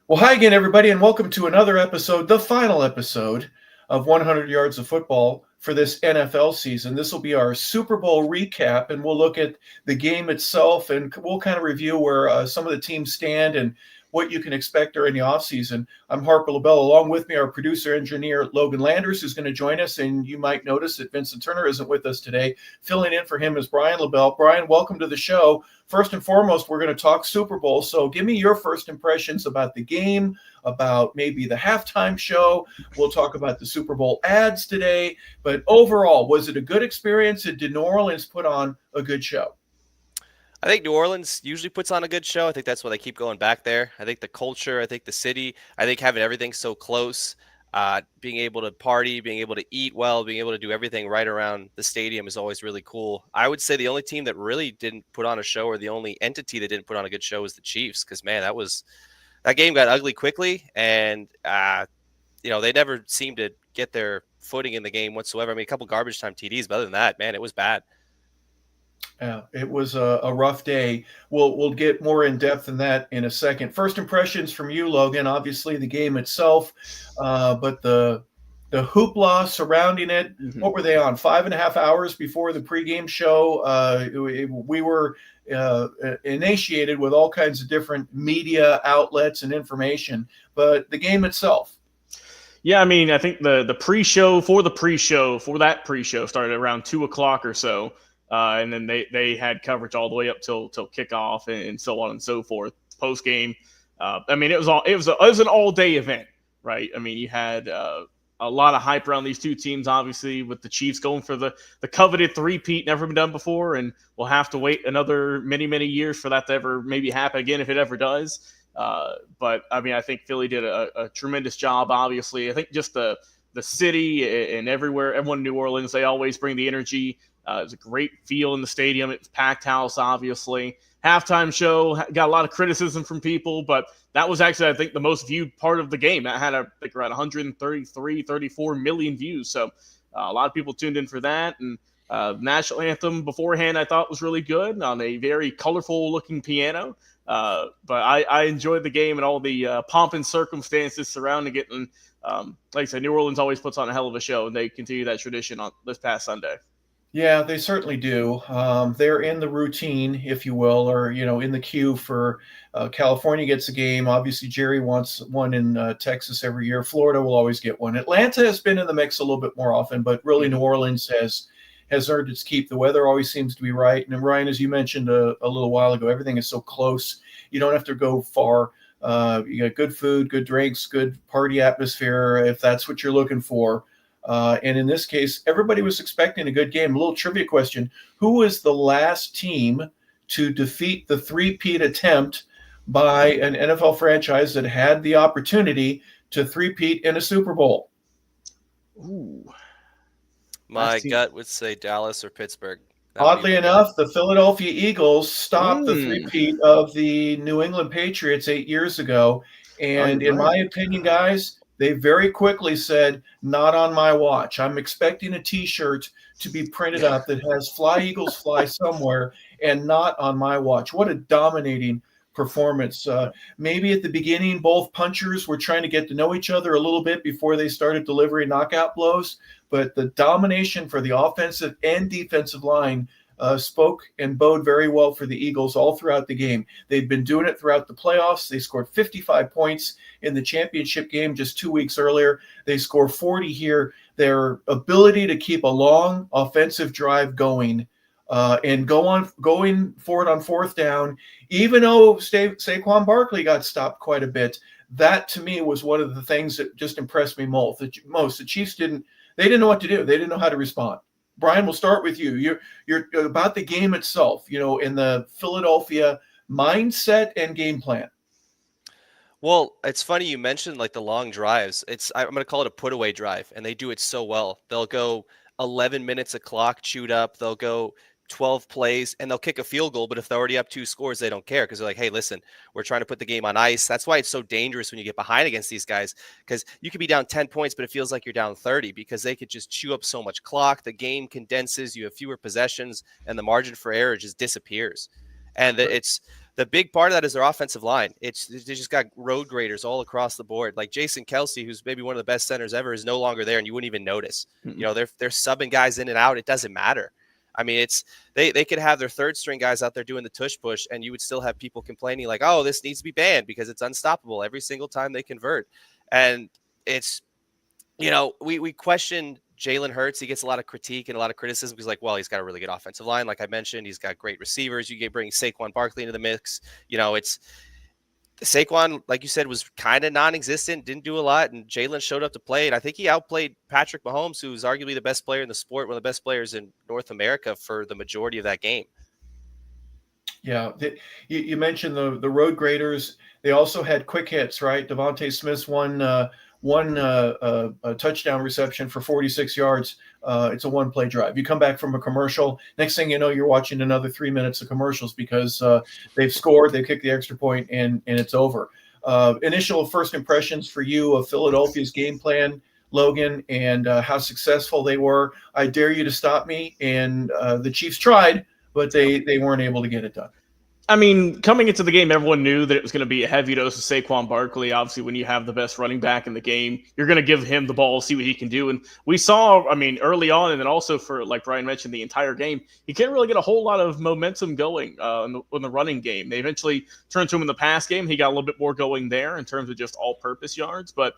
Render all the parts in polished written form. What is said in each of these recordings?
Well, hi again, everybody, and welcome to another episode, the final episode of 100 Yards of Football for this NFL season. This will be our Super Bowl recap, and we'll look at the game itself, and we'll kind of review where some of the teams stand and what you can expect during the offseason. I'm Harper LaBelle. Along with me, our producer engineer, Logan Landers, who's going to join us, and you might notice that Vincent Turner isn't with us today. Filling in for him is Brian LaBelle. Brian, welcome to the show. First and foremost, we're going to talk Super Bowl. So give me your first impressions about the game, about maybe the halftime show. We'll talk about the Super Bowl ads today. But overall, was it a good experience? Did New Orleans put on a good show? I think New Orleans usually puts on a good show. I think that's why they keep going back there. I think the culture, I think the city, I think having everything so close, being able to party, being able to eat well, being able to do everything right around the stadium is always really cool. I would say the only team that really didn't put on a show, or the only entity that didn't put on a good show, was the Chiefs. Because man, that game got ugly quickly, and they never seemed to get their footing in the game whatsoever. I mean, a couple garbage time TDs, but other than that, man, it was bad. Yeah, it was a rough day. We'll get more in depth in that in a second. First impressions from you, Logan. Obviously, the game itself, but the hoopla surrounding it. Mhm. What were they on? 5.5 hours before the pregame show. We were initiated with all kinds of different media outlets and information, but the game itself. Yeah, I mean, I think the pre-show started around 2 o'clock or so, and then they had coverage all the way up till kickoff and so on and so forth. Post game, I mean, it was an all day event, right? I mean, you had a lot of hype around these two teams, obviously, with the Chiefs going for the coveted three-peat, never been done before, and we'll have to wait another many years for that to ever maybe happen again if it ever does. But I mean, I think Philly did a tremendous job. Obviously, I think just the city and everyone in New Orleans, they always bring the energy. It's a great feel in the stadium. It's packed house, obviously. Halftime show got a lot of criticism from people, but that was actually, I think, the most viewed part of the game. That had, I think, around 133, 34 million views. So a lot of people tuned in for that. And national anthem beforehand, I thought was really good on a very colorful looking piano. But I enjoyed the game and all the pomp and circumstances surrounding it. And like I said, New Orleans always puts on a hell of a show, and they continue that tradition on this past Sunday. Yeah, they certainly do. They're in the routine, if you will, or in the queue for California gets a game. Obviously, Jerry wants one in Texas every year. Florida will always get one. Atlanta has been in the mix a little bit more often, but really New Mm-hmm. Orleans has earned its keep. The weather always seems to be right. And Ryan, as you mentioned a little while ago, everything is so close. You don't have to go far. You got good food, good drinks, good party atmosphere, if that's what you're looking for. And in this case, everybody was expecting a good game. A little trivia question: who was the last team to defeat the three-peat attempt by an NFL franchise that had the opportunity to three-peat in a Super Bowl? Ooh, My last team. gut would say Dallas or Pittsburgh. That would be Oddly my gut. enough, the Philadelphia Eagles stopped the Mm. three-peat of the New England Patriots 8 years ago. Oh, And you're in my right. opinion, guys, they very quickly said, not on my watch. I'm expecting a T-shirt to be printed up that has Fly Eagles Fly somewhere and not on my watch. What a dominating performance. Maybe at the beginning, both punchers were trying to get to know each other a little bit before they started delivering knockout blows. But the domination for the offensive and defensive line spoke and bode very well for the Eagles all throughout the game. They've been doing it throughout the playoffs. They scored 55 points in the championship game just 2 weeks earlier. They score 40 here. Their ability to keep a long offensive drive going and going for it on fourth down, even though Saquon Barkley got stopped quite a bit. That to me was one of the things that just impressed me most. The Chiefs didn't know what to do. They didn't know how to respond. Brian, we'll start with you. You're about the game itself, in the Philadelphia mindset and game plan. Well, it's funny you mentioned like the long drives. I'm going to call it a put away drive, and they do it so well. They'll go 11 minutes a clock chewed up. They'll go 12 plays and they'll kick a field goal. But if they're already up 2 scores, they don't care because they're like, hey, listen, we're trying to put the game on ice. That's why it's so dangerous when you get behind against these guys, because you could be down 10 points, but it feels like you're down 30 because they could just chew up so much clock. The game condenses, you have fewer possessions, and the margin for error just disappears. And it's the big part of that is their offensive line. They just got road graders all across the board. Like Jason Kelsey, who's maybe one of the best centers ever, is no longer there, and you wouldn't even notice. Mm-mm. You know, they're subbing guys in and out. It doesn't matter. I mean, they could have their third string guys out there doing the tush push, and you would still have people complaining like, oh, this needs to be banned because it's unstoppable every single time they convert. And it's, you know, we question Jalen Hurts. He gets a lot of critique and a lot of criticism because, like, well, he's got a really good offensive line. Like I mentioned, he's got great receivers. You get bringing Saquon Barkley into the mix. You know, it's Saquon, like you said, was kind of non-existent, didn't do a lot, and Jalen showed up to play. And I think he outplayed Patrick Mahomes, who's arguably the best player in the sport, one of the best players in North America for the majority of that game. Yeah, you mentioned the road graders. They also had quick hits, right? Devontae Smith's one touchdown reception for 46 yards. It's a one-play drive. You come back from a commercial. Next thing you know, you're watching another 3 minutes of commercials because they've scored, they kicked the extra point, and it's over. Initial first impressions for you of Philadelphia's game plan, Logan, and how successful they were. I dare you to stop me. And the Chiefs tried, but they weren't able to get it done. I mean, coming into the game, everyone knew that it was going to be a heavy dose of Saquon Barkley. Obviously, when you have the best running back in the game, you're going to give him the ball, see what he can do. And we saw, I mean, early on, and then also for, like Brian mentioned, the entire game, he can't really get a whole lot of momentum going in the running game. They eventually turned to him in the pass game. He got a little bit more going there in terms of just all-purpose yards. But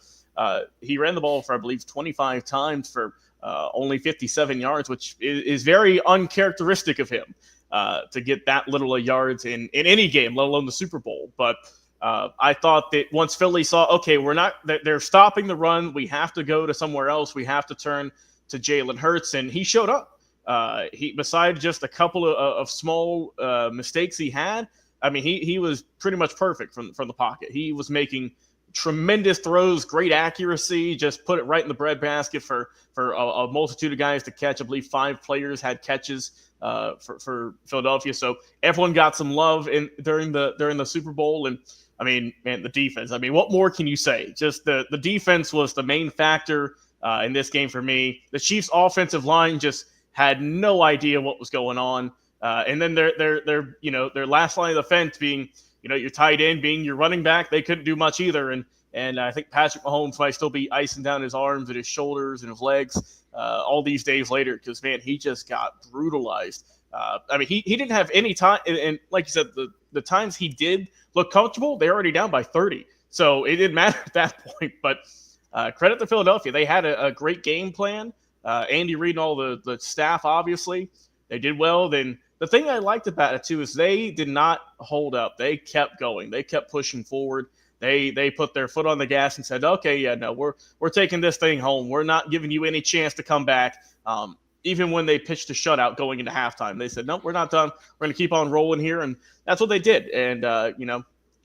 he ran the ball for, I believe, 25 times for only 57 yards, which is very uncharacteristic of him. To get that little of yards in any game, let alone the Super Bowl. But I thought that once Philly saw, okay, they're stopping the run. We have to go to somewhere else. We have to turn to Jalen Hurts. And he showed up. Besides just a couple of small mistakes he had, I mean, he was pretty much perfect from the pocket. He was making tremendous throws, great accuracy, just put it right in the breadbasket for a multitude of guys to catch. I believe 5 players had catches for Philadelphia. So everyone got some love during the Super Bowl. And I mean, man, the defense. I mean, what more can you say? Just the defense was the main factor in this game for me. The Chiefs' offensive line just had no idea what was going on. And then their last line of defense being, your tight end being your running back, they couldn't do much either. And I think Patrick Mahomes might still be icing down his arms and his shoulders and his legs all these days later because, man, he just got brutalized. I mean, he didn't have any time. And like you said, the times he did look comfortable, they're already down by 30. So it didn't matter at that point. But credit to Philadelphia. They had a great game plan. Andy Reid and all the staff, obviously, they did well. Then the thing I liked about it, too, is they did not hold up. They kept going. They kept pushing forward. They put their foot on the gas and said, okay, yeah, no, we're taking this thing home. We're not giving you any chance to come back. Even when they pitched a shutout going into halftime, they said, no, we're not done. We're going to keep on rolling here. And that's what they did. And,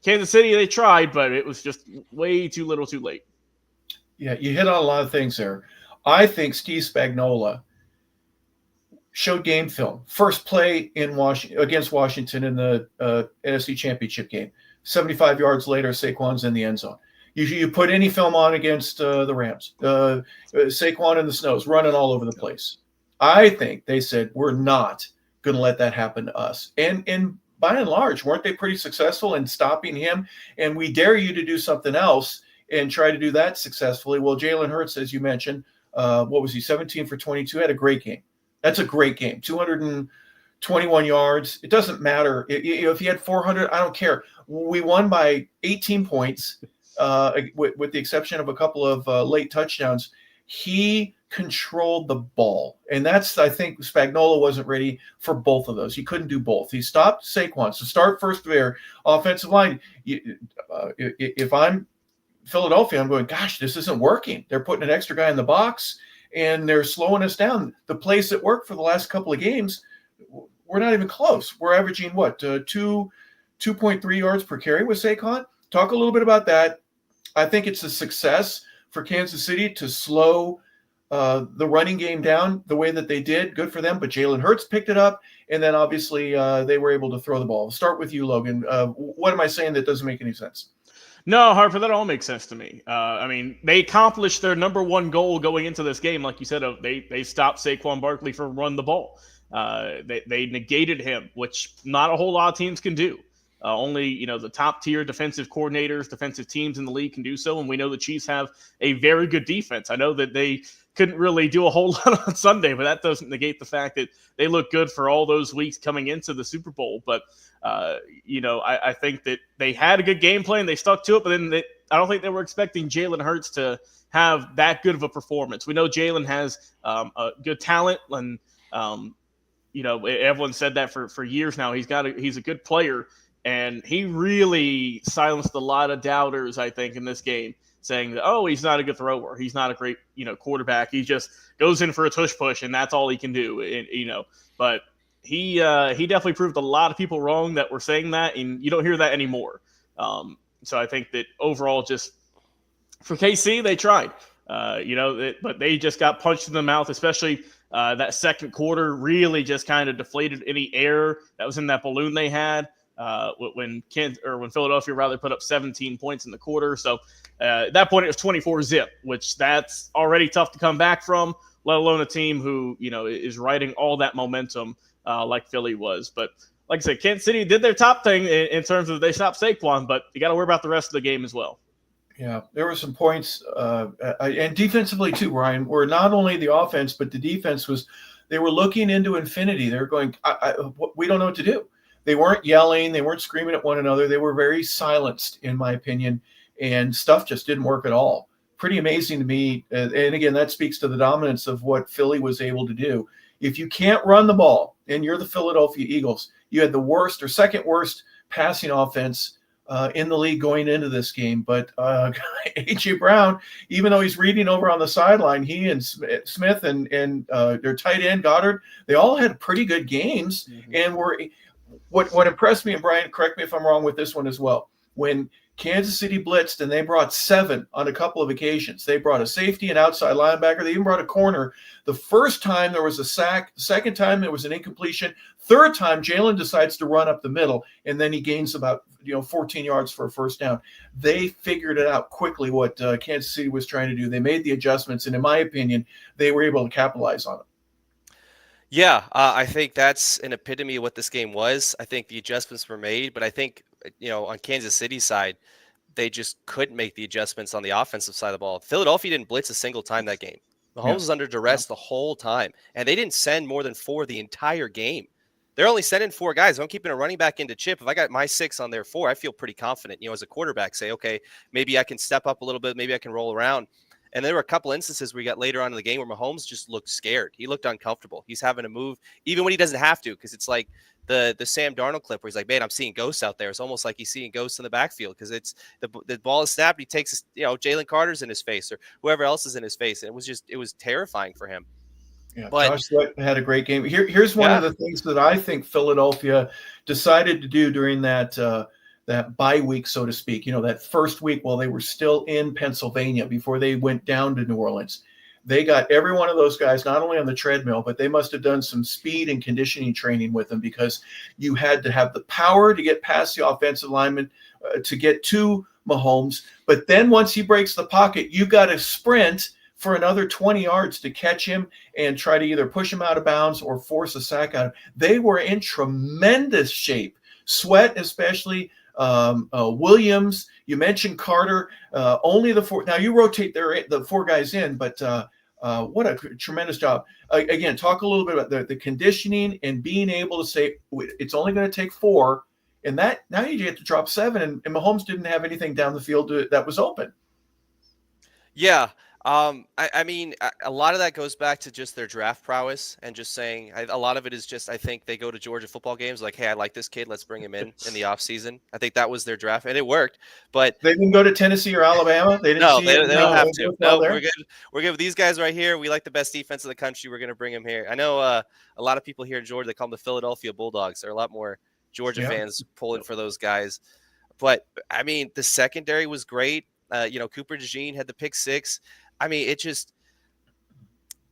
Kansas City, they tried, but it was just way too little too late. Yeah, you hit on a lot of things there. I think Steve Spagnuolo showed game film. First play against Washington in the NFC Championship game. 75 yards later, Saquon's in the end zone. You put any film on against the Rams. Saquon in the snows, running all over the place. I think they said, we're not going to let that happen to us. And by and large, weren't they pretty successful in stopping him? And we dare you to do something else and try to do that successfully. Well, Jalen Hurts, as you mentioned, what was he, 17 for 22, had a great game. That's a great game. 221 yards. It doesn't matter. If he had 400, I don't care. We won by 18 points, with the exception of a couple of late touchdowns. He controlled the ball. And that's, I think, Spagnuolo wasn't ready for both of those. He couldn't do both. He stopped Saquon. So start first there. Offensive line. If I'm Philadelphia, I'm going, gosh, this isn't working. They're putting an extra guy in the box, and they're slowing us down. The plays that worked for the last couple of games, we're not even close. We're averaging, 2.3 yards per carry with Saquon? Talk a little bit about that. I think it's a success for Kansas City to slow the running game down the way that they did. Good for them. But Jalen Hurts picked it up, and then obviously they were able to throw the ball. I'll start with you, Logan. What am I saying that doesn't make any sense? No, Harper, that all makes sense to me. I mean, they accomplished their number one goal going into this game, like you said. They stopped Saquon Barkley from run the ball. They negated him, which not a whole lot of teams can do. Only the top tier defensive coordinators, defensive teams in the league can do so, and we know the Chiefs have a very good defense. I know that they couldn't really do a whole lot on Sunday, but that doesn't negate the fact that they look good for all those weeks coming into the Super Bowl. But I think that they had a good game plan, they stuck to it, but then I don't think they were expecting Jalen Hurts to have that good of a performance. We know Jalen has a good talent, and everyone said that for years now. He's a good player. And he really silenced a lot of doubters, I think, in this game, saying that, he's not a good thrower. He's not a great, quarterback. He just goes in for a tush push, and that's all he can do. And, but he definitely proved a lot of people wrong that were saying that, and you don't hear that anymore. So I think that overall, just for KC, they tried, but they just got punched in the mouth, especially that second quarter really just kind of deflated any air that was in that balloon they had. When Philadelphia rather put up 17 points in the quarter. So at that point it was 24-0, which that's already tough to come back from, let alone a team who, is riding all that momentum like Philly was. But like I said, Kansas City did their top thing in terms of they stopped Saquon, but you got to worry about the rest of the game as well. Yeah, there were some points, and defensively too, Ryan, where not only the offense, but the defense they were looking into infinity. They were going, we don't know what to do. They weren't yelling. They weren't screaming at one another. They were very silenced, in my opinion, and stuff just didn't work at all. Pretty amazing to me. And again, that speaks to the dominance of what Philly was able to do. If you can't run the ball and you're the Philadelphia Eagles, you had the worst or second worst passing offense in the league going into this game. But A.J. Brown, even though he's reading over on the sideline, he and Smith and their tight end, Goddard, they all had pretty good games and were – What impressed me, and Brian, correct me if I'm wrong with this one as well, when Kansas City blitzed and they brought 7 on a couple of occasions. They brought a safety, an outside linebacker. They even brought a corner. The first time there was a sack. The second time there was an incompletion. Third time, Jalen decides to run up the middle, and then he gains about 14 yards for a first down. They figured it out quickly what Kansas City was trying to do. They made the adjustments, and in my opinion, they were able to capitalize on it. Yeah, I think that's an epitome of what this game was. I think the adjustments were made, but I think, on Kansas City's side, they just couldn't make the adjustments on the offensive side of the ball. Philadelphia didn't blitz a single time that game. Mahomes was under duress the whole time, and they didn't send more than 4 the entire game. They're only sending 4 guys. I'm keeping a running back into Chip. If I got my 6 on their 4, I feel pretty confident, as a quarterback, say, okay, maybe I can step up a little bit. Maybe I can roll around. And there were a couple instances where we got later on in the game where Mahomes just looked scared. He looked uncomfortable. He's having to move even when he doesn't have to, because it's like the Sam Darnold clip where he's like, man, I'm seeing ghosts out there. It's almost like he's seeing ghosts in the backfield because it's the ball is snapped. He takes, Jalen Carter's in his face or whoever else is in his face. And it was terrifying for him. Yeah, but Josh Sweat had a great game. Here's one of the things that I think Philadelphia decided to do during that bye week, so to speak, that first week while they were still in Pennsylvania before they went down to New Orleans. They got every one of those guys not only on the treadmill, but they must have done some speed and conditioning training with them, because you had to have the power to get past the offensive lineman to get to Mahomes. But then once he breaks the pocket, you got to sprint for another 20 yards to catch him and try to either push him out of bounds or force a sack out of him. They were in tremendous shape. Sweat especially. Williams, you mentioned Carter, only the 4. Now you rotate the 4 guys in, but what a tremendous job. Again, talk a little bit about the conditioning and being able to say it's only going to take 4, and that now you get to drop 7, and Mahomes didn't have anything down the field that was open. Yeah. I mean, a lot of that goes back to just their draft prowess and just saying a lot of it is just, I think they go to Georgia football games like, hey, I like this kid. Let's bring him in the off season. I think that was their draft, and it worked. But they didn't go to Tennessee or Alabama. They didn't. They don't have to. No, we're good. We're good with these guys right here. We like the best defense in the country. We're going to bring him here. I know a lot of people here in Georgia, they call them the Philadelphia Bulldogs. There are a lot more Georgia fans pulling for those guys. But I mean, the secondary was great. Cooper DeJean had the pick 6. I mean, it just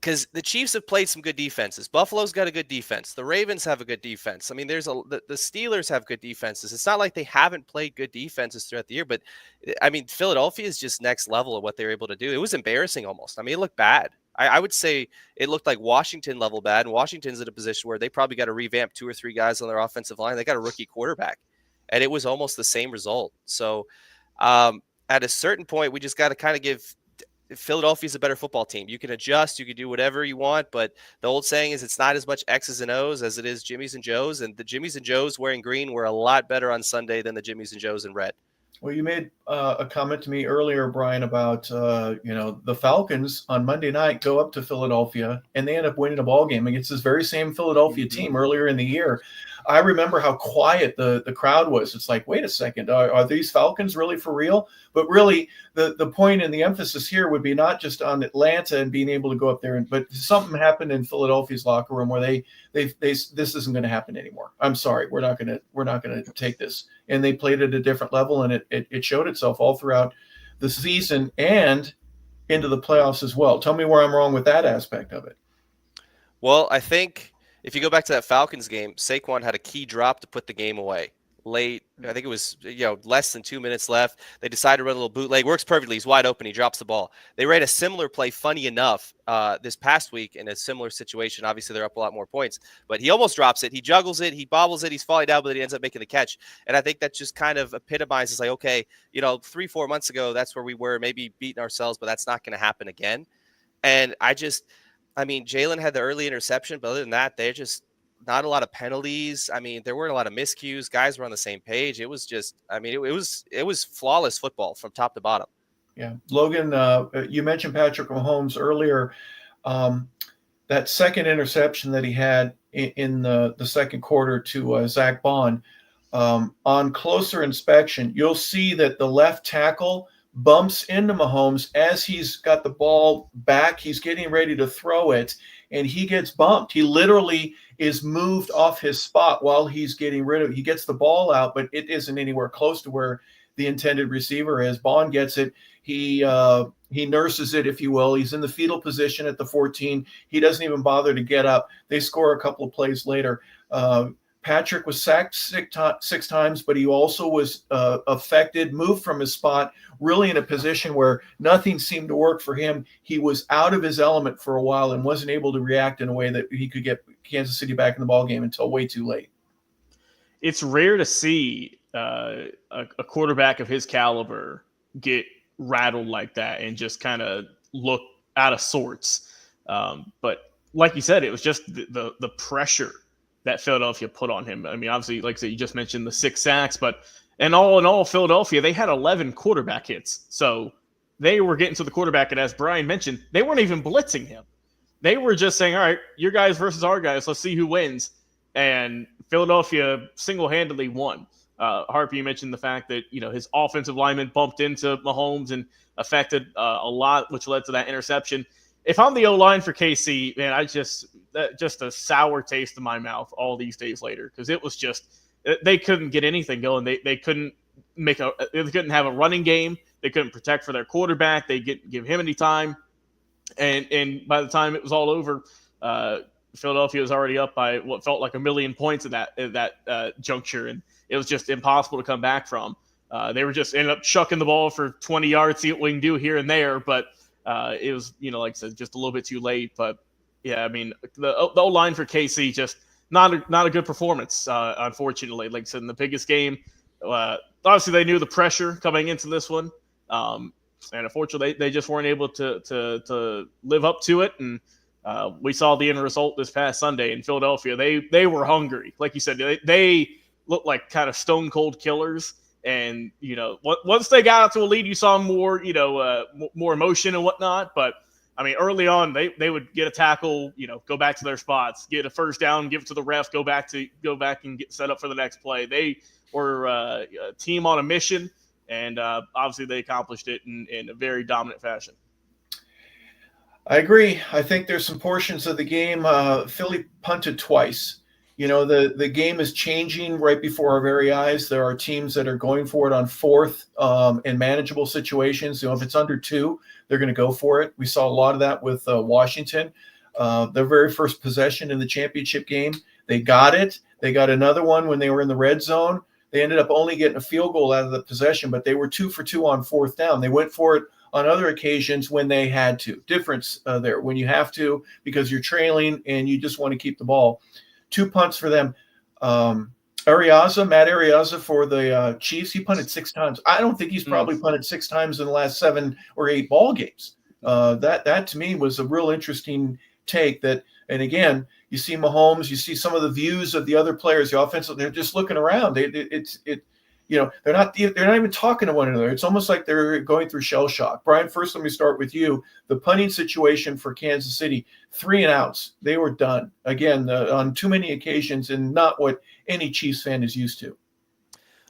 because the Chiefs have played some good defenses. Buffalo's got a good defense. The Ravens have a good defense. I mean, the Steelers have good defenses. It's not like they haven't played good defenses throughout the year, but I mean, Philadelphia is just next level of what they were able to do. It was embarrassing almost. I mean, it looked bad. I would say it looked like Washington level bad, and Washington's in a position where they probably got to revamp 2 or 3 guys on their offensive line. They got a rookie quarterback, and it was almost the same result. So at a certain point, we just got to kind of give Philadelphia's a better football team. You can adjust, you can do whatever you want, but the old saying is it's not as much X's and O's as it is Jimmy's and Joe's, and the Jimmy's and Joe's wearing green were a lot better on Sunday than the Jimmy's and Joe's in red. Well, you made a comment to me earlier, Brian, about the Falcons on Monday night go up to Philadelphia and they end up winning a ball game against this very same Philadelphia team earlier in the year. I remember how quiet the crowd was. It's like, wait a second, are these Falcons really for real? But really, the point and the emphasis here would be not just on Atlanta and being able to go up there, but something happened in Philadelphia's locker room where they this isn't going to happen anymore. I'm sorry, we're not going to take this. And they played at a different level, and it showed itself all throughout the season and into the playoffs as well. Tell me where I'm wrong with that aspect of it. Well, I think if you go back to that Falcons game, Saquon had a key drop to put the game away late. I think it was less than 2 minutes left. They decided to run a little bootleg. Works perfectly. He's wide open. He drops the ball. They ran a similar play, funny enough, this past week in a similar situation. Obviously, they're up a lot more points. But he almost drops it. He juggles it. He bobbles it. He's falling down, but he ends up making the catch. And I think that just kind of epitomizes, like, okay, 3-4 months ago, that's where we were, maybe beating ourselves, but that's not going to happen again. And Jalen had the early interception, but other than that, they're just not a lot of penalties. There weren't a lot of miscues. Guys were on the same page. It was just, it was flawless football from top to bottom. Yeah. Logan, you mentioned Patrick Mahomes earlier. That second interception that he had in the second quarter to Zach Bond, on closer inspection, you'll see that the left tackle bumps into Mahomes as he's got the ball back. He's getting ready to throw it, and he gets bumped. He literally is moved off his spot while he's getting rid of it. He gets the ball out, but it isn't anywhere close to where the intended receiver is. Bond gets it. He nurses it, if you will. He's in the fetal position at the 14. He doesn't even bother to get up. They score a couple of plays later. Patrick was sacked 6 times, but he also was affected, moved from his spot, really in a position where nothing seemed to work for him. He was out of his element for a while and wasn't able to react in a way that he could get Kansas City back in the ballgame until way too late. It's rare to see a quarterback of his caliber get rattled like that and just kind of look out of sorts. But like you said, it was just the pressure that Philadelphia put on him. Obviously, like I said, you just mentioned the 6 sacks, but in all, Philadelphia, they had 11 quarterback hits. So they were getting to the quarterback, and as Brian mentioned, they weren't even blitzing him. They were just saying, all right, your guys versus our guys, let's see who wins. And Philadelphia single-handedly won. Harper, you mentioned the fact that, his offensive lineman bumped into Mahomes and affected a lot, which led to that interception. If I'm the O-line for KC, man, just a sour taste in my mouth all these days later, because it was just they couldn't get anything going. They couldn't they couldn't have a running game. They couldn't protect for their quarterback. They didn't give him any time, and by the time it was all over, Philadelphia was already up by what felt like 1 million points at that juncture, and it was just impossible to come back from. They were just ended up chucking the ball for 20 yards, see what we can do here and there, but it was, like I said, just a little bit too late. But yeah, the O-line for KC, just not a good performance, unfortunately. Like I said, in the biggest game, obviously they knew the pressure coming into this one, and unfortunately they just weren't able to live up to it. And we saw the end result this past Sunday in Philadelphia. They were hungry, like you said. They looked like kind of stone cold killers. And once they got out to a lead, you saw more more emotion and whatnot. But early on, they would get a tackle, go back to their spots, get a first down, give it to the ref, go back and get set up for the next play. They were a team on a mission, and obviously they accomplished it in a very dominant fashion. I agree. I think there's some portions of the game. Philly punted twice. The game is changing right before our very eyes. There are teams that are going for it on 4th in manageable situations. If it's under 2, they're going to go for it. We saw a lot of that with Washington. Their very first possession in the championship game, they got it. They got another one when they were in the red zone. They ended up only getting a field goal out of the possession, but they were 2 for 2 on 4th down. They went for it on other occasions when they had to. Difference there when you have to because you're trailing and you just want to keep the ball. 2 punts for them. Matt Arriaza for the Chiefs, he punted 6 times. I don't think he's probably punted 6 times in the last 7 or 8 ball games. That to me was a real interesting take. That, and again, you see Mahomes, you see some of the views of the other players, the offensive, they're just looking around. They're not even talking to one another. It's almost like they're going through shell shock. Brian, first let me start with you. The punting situation for Kansas City, 3 and outs. They were done again on too many occasions, and not what any Chiefs fan is used to.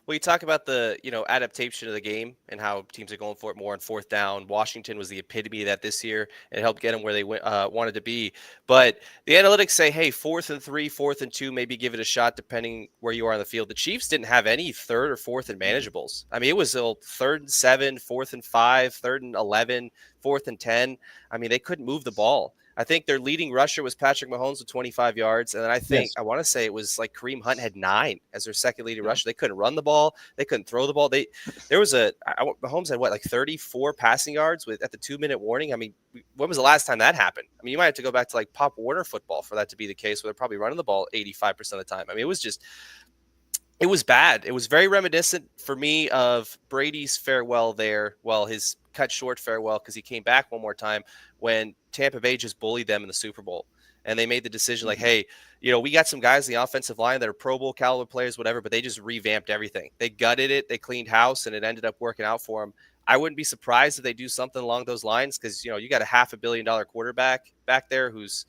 Well, you talk about the adaptation of the game and how teams are going for it more on 4th down. Washington was the epitome of that this year. It helped get them where they wanted to be. But the analytics say, hey, 4th and 3, 4th and 2, maybe give it a shot depending where you are on the field. The Chiefs didn't have any 3rd or 4th and manageables. I mean, it was 3rd and 7, 4th and 5, 3rd and 11, 4th and 10. I mean, they couldn't move the ball. I think their leading rusher was Patrick Mahomes with 25 yards. And then I want to say it was like Kareem Hunt had 9 as their second leading rusher. They couldn't run the ball. They couldn't throw the ball. Mahomes had like 34 passing yards at the 2-minute warning. I mean, when was the last time that happened? I mean, you might have to go back to like Pop Warner football for that to be the case, where they're probably running the ball 85% of the time. I mean, it was bad. It was very reminiscent for me of Brady's farewell there. Well, his cut short farewell, because he came back one more time when Tampa Bay just bullied them in the Super Bowl. And they made the decision like, hey, we got some guys in the offensive line that are Pro Bowl caliber players, whatever, but they just revamped everything. They gutted it. They cleaned house, and it ended up working out for them. I wouldn't be surprised if they do something along those lines, because, you got a $500 million quarterback back there who's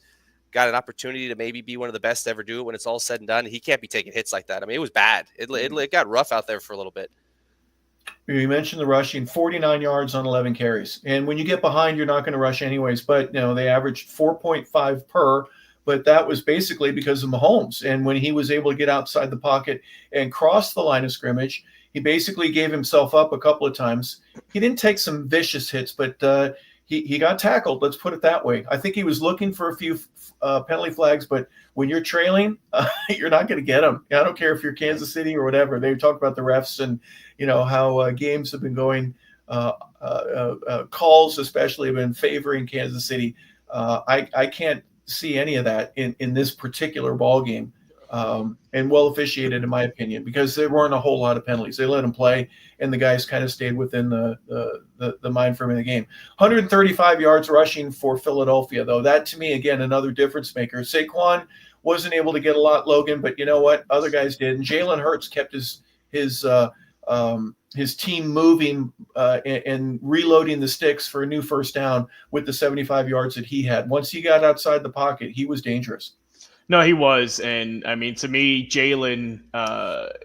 got an opportunity to maybe be one of the best to ever do it when it's all said and done. He can't be taking hits like that. I mean, it was bad. It got rough out there for a little bit. You mentioned the rushing, 49 yards on 11 carries. And when you get behind, you're not going to rush anyways. But, they averaged 4.5 per. But that was basically because of Mahomes. And when he was able to get outside the pocket and cross the line of scrimmage, he basically gave himself up a couple of times. He didn't take some vicious hits, but he got tackled. Let's put it that way. I think he was looking for a few penalty flags, but when you're trailing, you're not going to get them. I don't care if you're Kansas City or whatever. They talk about the refs and how games have been going. Calls especially have been favoring Kansas City. I can't see any of that in this particular ball game. And well officiated, in my opinion, because there weren't a whole lot of penalties. They let him play, and the guys kind of stayed within the mind frame of the game. 135 yards rushing for Philadelphia, though. That, to me, again, another difference maker. Saquon wasn't able to get a lot, Logan, but you know what? Other guys did. And Jalen Hurts kept his team moving and reloading the sticks for a new first down with the 75 yards that he had. Once he got outside the pocket, he was dangerous. No, he was. And I mean, to me, Jalen,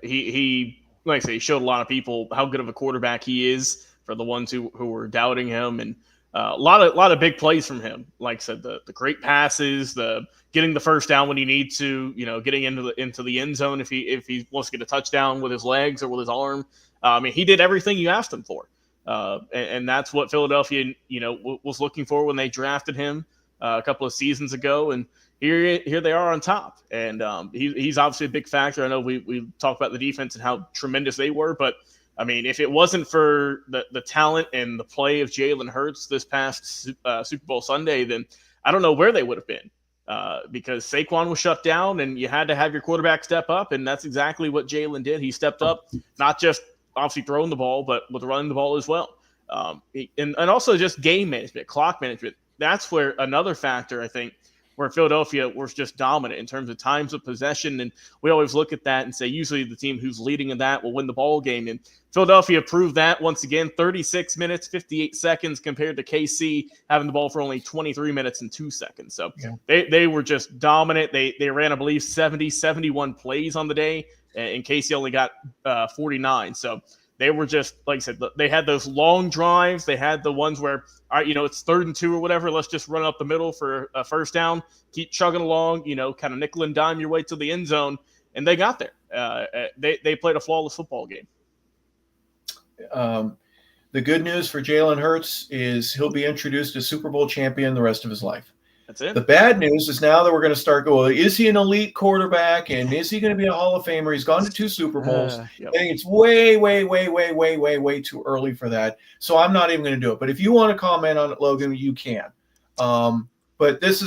he like I say, he showed a lot of people how good of a quarterback he is, for the ones who were doubting him. And a lot of big plays from him. Like I said, the great passes, the getting the first down when he needs to, getting into the end zone if he wants to get a touchdown with his legs or with his arm. I mean, he did everything you asked him for. And that's what Philadelphia, was looking for when they drafted him a couple of seasons ago. And here they are on top. And he's obviously a big factor. I know we talked about the defense and how tremendous they were, but I mean, if it wasn't for the talent and the play of Jalen Hurts this past Super Bowl Sunday, then I don't know where they would have been, because Saquon was shut down and you had to have your quarterback step up. And that's exactly what Jalen did. He stepped up, not just obviously throwing the ball, but with running the ball as well. And also just game management, clock management. That's where another factor, I think, where Philadelphia was just dominant in terms of times of possession. And we always look at that and say, usually the team who's leading in that will win the ball game. And Philadelphia proved that once again, 36 minutes, 58 seconds compared to KC having the ball for only 23 minutes and 2 seconds. So they were just dominant. They ran, I believe, 71 plays on the day, and KC only got 49. So they were just, like I said, they had those long drives. They had the ones where, all right, it's 3rd and 2 or whatever. Let's just run up the middle for a first down, keep chugging along, kind of nickel and dime your way to the end zone. And they got there. They played a flawless football game. The good news for Jalen Hurts is he'll be introduced as Super Bowl champion the rest of his life. That's it. The bad news is now that we're going to start going, is he an elite quarterback and is he going to be a Hall of Famer? He's gone to 2 Super Bowls. Yep. I think it's way too early for that. So I'm not even going to do it. But if you want to comment on it, Logan, you can. But this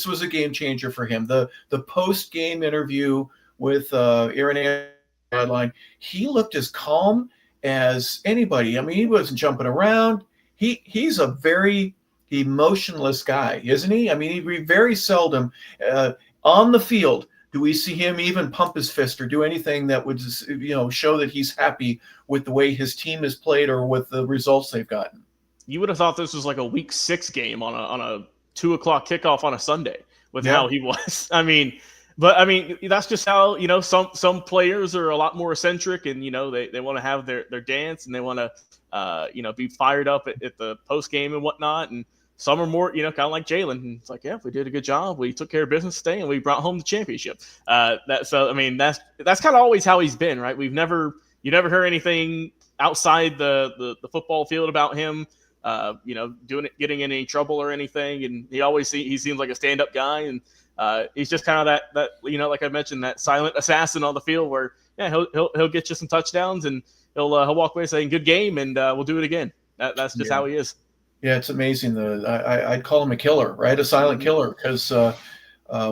was a game changer for him. The post game interview with Aaron Sideline, he looked as calm as anybody. I mean, he wasn't jumping around. He's a very emotionless guy, isn't he? I mean, he very seldom on the field do we see him even pump his fist or do anything that would, show that he's happy with the way his team has played or with the results they've gotten. You would have thought this was like a week 6 game on a 2:00 kickoff on a Sunday with how he was. But that's just how, some players are a lot more eccentric and, they want to have their dance and they want to, be fired up at the post game and whatnot. And some are more, kind of like Jalen. It's like, yeah, we did a good job. We took care of business today and we brought home the championship. That's kind of always how he's been, right? You never heard anything outside the football field about him, getting in any trouble or anything. And he seems like a stand-up guy. And he's just kind of that, like I mentioned, that silent assassin on the field where, yeah, he'll get you some touchdowns and he'll walk away saying good game and we'll do it again. That's just how he is. Yeah, it's amazing. I'd call him a killer, right? A silent killer, because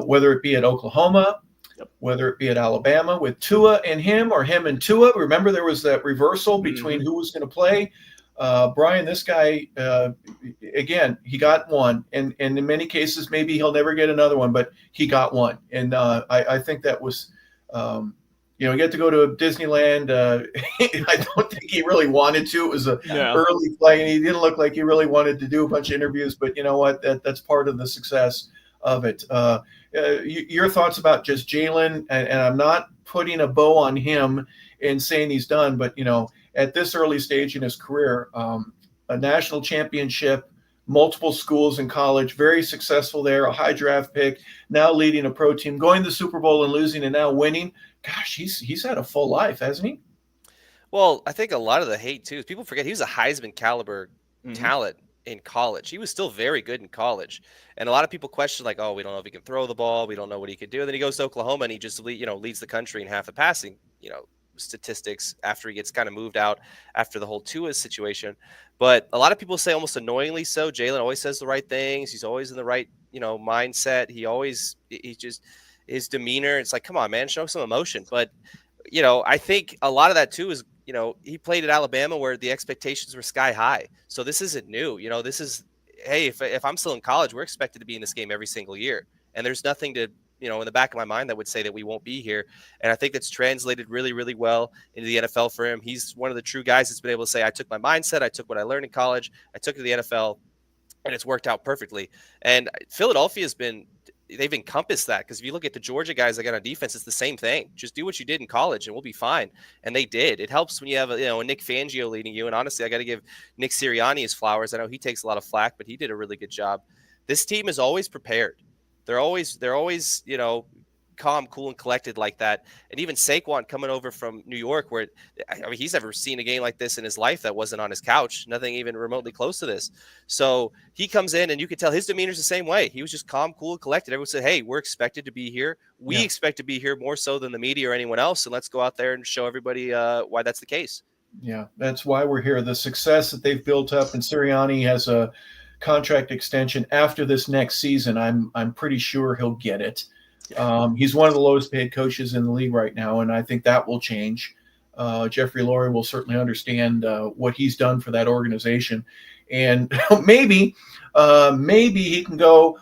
whether it be at Oklahoma, whether it be at Alabama with Tua and him or him and Tua, remember there was that reversal between who was going to play. Brian, this guy, again, he got one, and in many cases, maybe he'll never get another one, but he got one. And I think that was, you get to go to Disneyland. I don't think he really wanted to. It was an early play, and he didn't look like he really wanted to do a bunch of interviews, but you know what? That's part of the success of it. Your thoughts about just Jalen, and I'm not putting a bow on him and saying he's done, but, at this early stage in his career, a national championship, multiple schools in college, very successful there, a high draft pick, now leading a pro team, going to the Super Bowl and losing and now winning. Gosh, he's had a full life, hasn't he? Well, I think a lot of the hate, too, is people forget he was a Heisman caliber talent in college. He was still very good in college. And a lot of people question, like, oh, we don't know if he can throw the ball. We don't know what he could do. And then he goes to Oklahoma and he just, leads the country in half the passing, statistics after he gets kind of moved out after the whole Tua situation. But a lot of people say, almost annoyingly so, Jalen always says the right things. He's always in the right, mindset. He just his demeanor. It's like, come on, man, show some emotion. But, I think a lot of that too is, he played at Alabama where the expectations were sky high. So this isn't new. This is, hey, if I'm still in college, we're expected to be in this game every single year. And there's nothing to, in the back of my mind that would say that we won't be here. And I think that's translated really, really well into the NFL for him. He's one of the true guys that's been able to say, I took my mindset, I took what I learned in college, I took it to the NFL, and it's worked out perfectly. And Philadelphia's they've encompassed that, because if you look at the Georgia guys that got on defense, it's the same thing. Just do what you did in college and we'll be fine. And they did. It helps when you have a Nick Fangio leading you. And honestly, I got to give Nick Sirianni his flowers. I know he takes a lot of flack, but he did a really good job. This team is always prepared. They're always, calm, cool, and collected like that. And even Saquon coming over from New York, where he's never seen a game like this in his life that wasn't on his couch, nothing even remotely close to this. So he comes in and you could tell his demeanor's the same way. He was just calm, cool, and collected. Everyone said, hey, we're expected to be here. We expect to be here more so than the media or anyone else. And let's go out there and show everybody why that's the case. Yeah, that's why we're here. The success that they've built up, and Sirianni has a contract extension after this next season. I'm pretty sure he'll get it. He's one of the lowest paid coaches in the league right now, and I think that will change. Jeffrey Lurie will certainly understand what he's done for that organization, and maybe he can go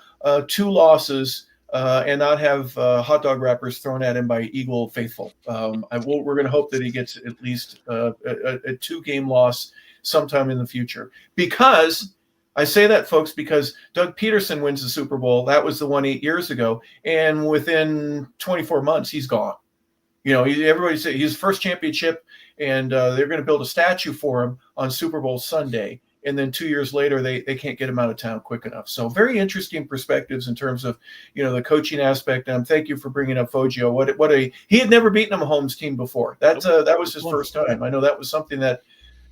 2 losses and not have hot dog wrappers thrown at him by Eagle faithful. We're going to hope that he gets at least a 2-game loss sometime in the future, because I say that, folks, because Doug Peterson wins the Super Bowl. That was the one 8 years ago. And within 24 months, he's gone. Everybody said he's first championship, and they're going to build a statue for him on Super Bowl Sunday. And then 2 years later, they can't get him out of town quick enough. So very interesting perspectives in terms of, the coaching aspect. And thank you for bringing up Fangio. He had never beaten a Mahomes team before. That was his first time. I know that was something that,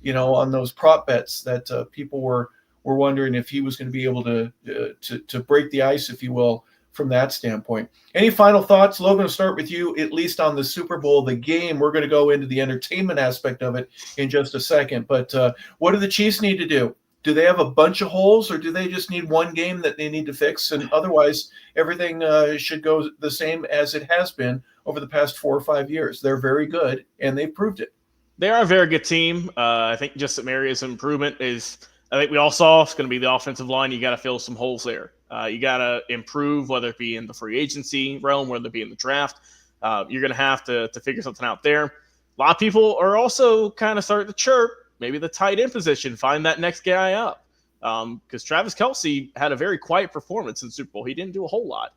on those prop bets that people were were wondering if he was going to be able to break the ice, if you will, from that standpoint. Any final thoughts? Logan, I'll start with you, at least on the Super Bowl, the game. We're going to go into the entertainment aspect of it in just a second. But what do the Chiefs need to do? Do they have a bunch of holes, or do they just need one game that they need to fix? And otherwise, everything should go the same as it has been over the past 4 or 5 years. They're very good, and they've proved it. They are a very good team. I think just some areas of improvement is, I think we all saw, it's going to be the offensive line. You got to fill some holes there. You got to improve, whether it be in the free agency realm, whether it be in the draft. You're going to have to figure something out there. A lot of people are also kind of starting to chirp, maybe the tight end position, find that next guy up. Because Travis Kelce had a very quiet performance in the Super Bowl. He didn't do a whole lot.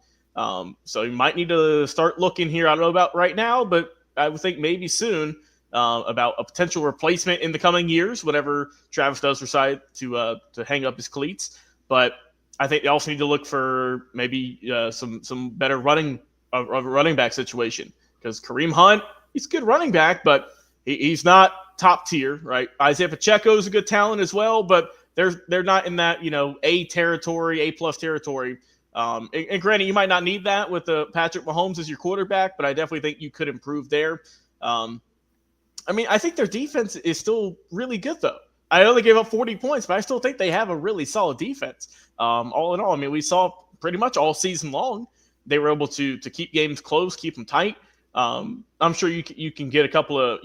So you might need to start looking here. I don't know about right now, but I would think maybe soon about a potential replacement in the coming years, whenever Travis does decide to hang up his cleats. But I think they also need to look for maybe some better running back situation, because Kareem Hunt, he's a good running back, but he's not top tier, right? Isaiah Pacheco is a good talent as well, but they're not in that A territory, A plus territory. And granted, you might not need that with Patrick Mahomes as your quarterback, but I definitely think you could improve there. I think their defense is still really good, though. I know they gave up 40 points, but I still think they have a really solid defense. All in all, we saw pretty much all season long they were able to keep games close, keep them tight. I'm sure you can get a couple of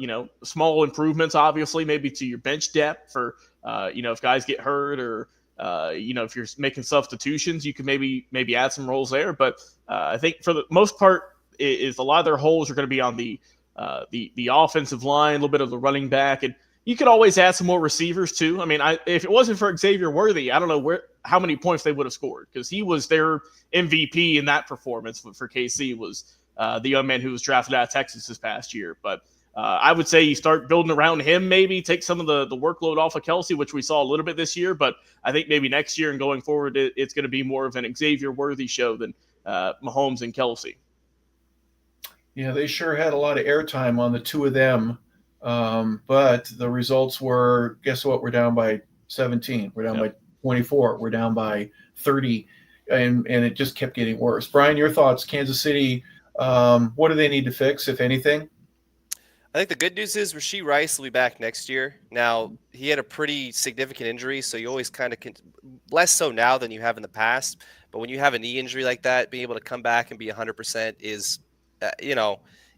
small improvements, obviously, maybe to your bench depth for if guys get hurt, or if you're making substitutions, you can maybe add some roles there. But I think for the most part, is a lot of their holes are going to be on the offensive line, a little bit of the running back, and you could always add some more receivers too. If it wasn't for Xavier Worthy, I don't know how many points they would have scored, because he was their MVP in that performance for KC, was the young man who was drafted out of Texas this past year. But I would say you start building around him, maybe take some of the workload off of Kelce, which we saw a little bit this year. But I think maybe next year and going forward, it's going to be more of an Xavier Worthy show than Mahomes and Kelce. Yeah, they sure had a lot of airtime on the two of them. But the results were, guess what? We're down by 17. We're down by 24. We're down by 30. And it just kept getting worse. Brian, your thoughts? Kansas City, what do they need to fix, if anything? I think the good news is Rashee Rice will be back next year. Now, he had a pretty significant injury, so you always kind of less so now than you have in the past. But when you have a knee injury like that, being able to come back and be 100% is,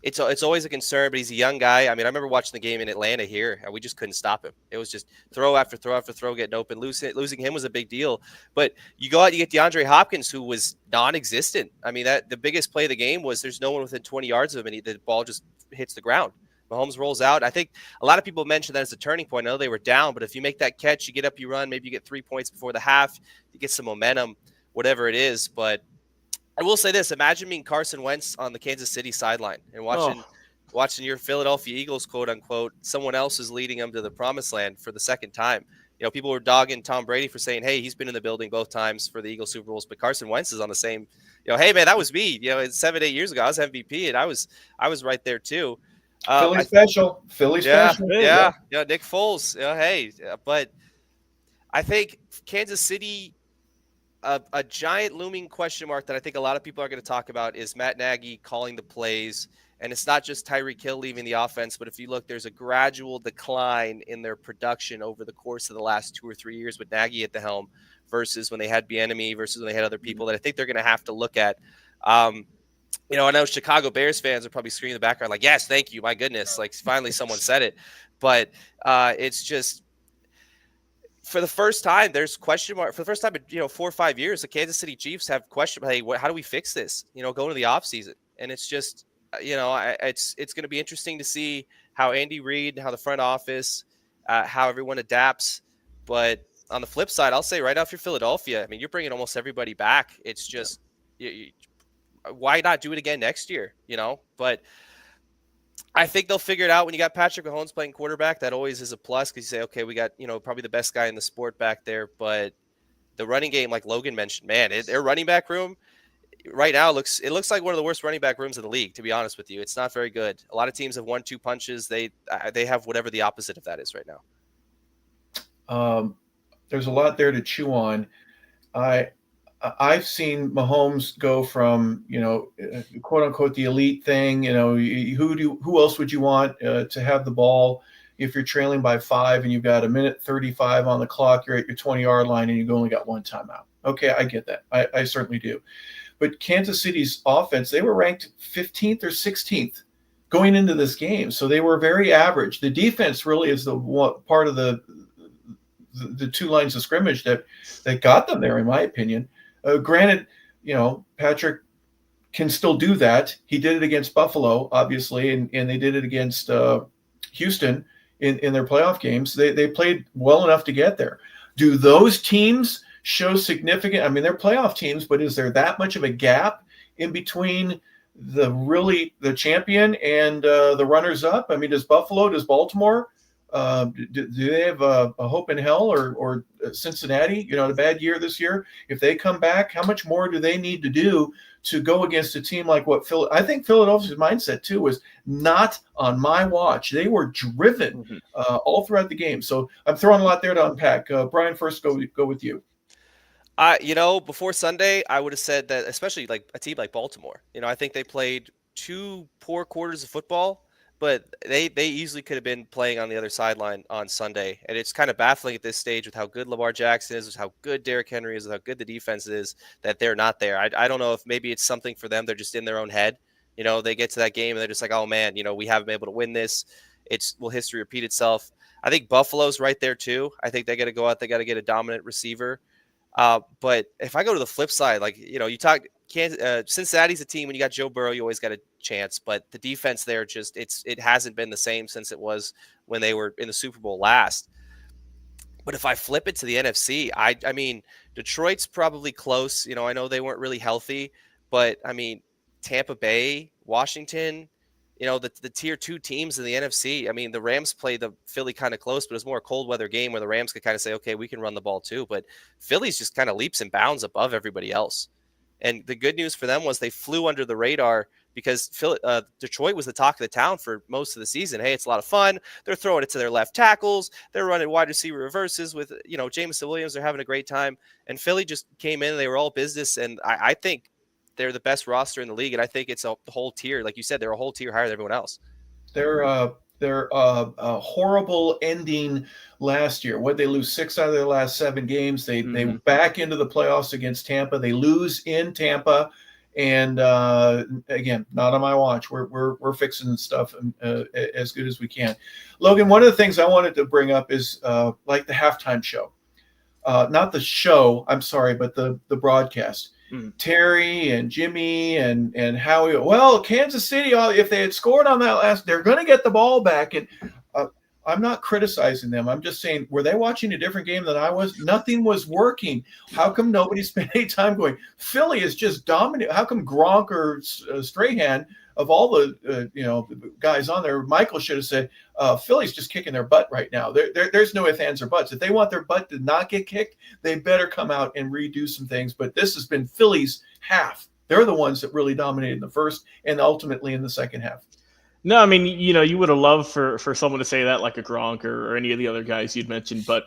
it's always a concern. But he's a young guy. I remember watching the game in Atlanta here, and we just couldn't stop him. It was just throw after throw after throw, getting open. Losing him was a big deal. But you go out, you get DeAndre Hopkins, who was non-existent. The biggest play of the game was there's no one within 20 yards of him, and the ball just hits the ground. Mahomes rolls out. I think a lot of people mentioned that as a turning point. I know they were down, but if you make that catch, you get up, you run, maybe you get 3 points before the half, you get some momentum, whatever it is. But I will say this: imagine being Carson Wentz on the Kansas City sideline and watching your Philadelphia Eagles, quote unquote, someone else is leading them to the promised land for the second time. People were dogging Tom Brady for saying, hey, he's been in the building both times for the Eagles Super Bowls, but Carson Wentz is on the same, hey man, that was me. 7-8 years ago, I was MVP, and I was right there too. Philly special. Yeah. Nick Foles. But I think Kansas City, a giant looming question mark that I think a lot of people are going to talk about is Matt Nagy calling the plays. And it's not just Tyreek Hill leaving the offense, but if you look, there's a gradual decline in their production over the course of the last 2 or 3 years with Nagy at the helm versus when they had Bieniemy, versus when they had other people that I think they're going to have to look at. I know Chicago Bears fans are probably screaming in the background like, yes, thank you. My goodness. Like, finally someone said it. But it's just, for the first time, there's question mark. For the first time in 4 or 5 years, the Kansas City Chiefs have question. Hey, how do we fix this? Going to the offseason. And it's just, it's going to be interesting to see how Andy Reid, how the front office, how everyone adapts. But on the flip side, I'll say right now, if you're Philadelphia, you're bringing almost everybody back. It's just, why not do it again next year? But I think they'll figure it out. When you got Patrick Mahomes playing quarterback, that always is a plus, because you say, okay, we got, probably the best guy in the sport back there. But the running game, like Logan mentioned, man, their running back room right now looks like one of the worst running back rooms in the league, to be honest with you. It's not very good. A lot of teams have 1-2 punches. They have whatever the opposite of that is right now. there's a lot there to chew on. I've seen Mahomes go from, quote unquote, the elite thing. Who else would you want to have the ball if you're trailing by 5 and you've got 1:35 on the clock, you're at your 20-yard line and you've only got one timeout. Okay, I get that. I certainly do. But Kansas City's offense, they were ranked 15th or 16th going into this game. So they were very average. The defense really is the part of the two lines of scrimmage that got them there, in my opinion. Granted, Patrick can still do that. He did it against Buffalo, obviously, and they did it against Houston in their playoff games. They played well enough to get there. Do those teams show significant? I mean, they're playoff teams, but is there that much of a gap in between the champion and the runners-up? I mean, does Baltimore? Do they have a hope in hell, or Cincinnati? A bad year this year. If they come back, how much more do they need to do to go against a team like what I think Philadelphia's mindset too was not on my watch. They were driven all throughout the game. So I'm throwing a lot there to unpack. Brian, first go with you. Before Sunday, I would have said that, especially like a team like Baltimore. I think they played 2 poor quarters of football, but they easily could have been playing on the other sideline on Sunday. And it's kind of baffling at this stage with how good Lamar Jackson is, with how good Derrick Henry is, with how good the defense is, that they're not there. I don't know if maybe it's something for them. They're just in their own head. They get to that game and they're just like, oh man, we haven't been able to win this. Will history repeat itself? I think Buffalo's right there too. I think they got to go out. They got to get a dominant receiver. But if I go to the flip side, like, you talk Cincinnati's a team when you got Joe Burrow, you always got a chance, but the defense there it hasn't been the same since it was when they were in the Super Bowl last. But if I flip it to the NFC, I mean, Detroit's probably close. I know they weren't really healthy, but I mean, Tampa Bay, Washington, the tier 2 teams in the NFC. I mean, the Rams played the Philly kind of close, but it was more a cold weather game where the Rams could kind of say, okay, we can run the ball too. But Philly's just kind of leaps and bounds above everybody else. And the good news for them was they flew under the radar because Detroit was the talk of the town for most of the season. Hey, it's a lot of fun. They're throwing it to their left tackles. They're running wide receiver reverses with, Jameson Williams. They're having a great time. And Philly just came in and they were all business. And I think they're the best roster in the league. And I think it's the whole tier. Like you said, they're a whole tier higher than everyone else. They're a horrible ending last year. What, they lose 6 out of their last 7 games. They back into the playoffs against Tampa. They lose in Tampa, and again, not on my watch. We're fixing stuff as good as we can. Logan, one of the things I wanted to bring up is like the halftime show, not the show. I'm sorry, but the broadcast. Terry and Jimmy and Howie. Well, Kansas City, if they had scored on that they're going to get the ball back. And I'm not criticizing them. I'm just saying, were they watching a different game than I was? Nothing was working. How come nobody spent any time going, Philly is just dominant? How come Gronk or Strahan, of all the guys on there, Michael should have said, Philly's just kicking their butt right now. There's no ifs, ands, or buts. If they want their butt to not get kicked, they better come out and redo some things. But this has been Philly's half. They're the ones that really dominated in the first and ultimately in the second half. No, I mean, you would have loved for someone to say that, like a Gronk or any of the other guys you'd mentioned. But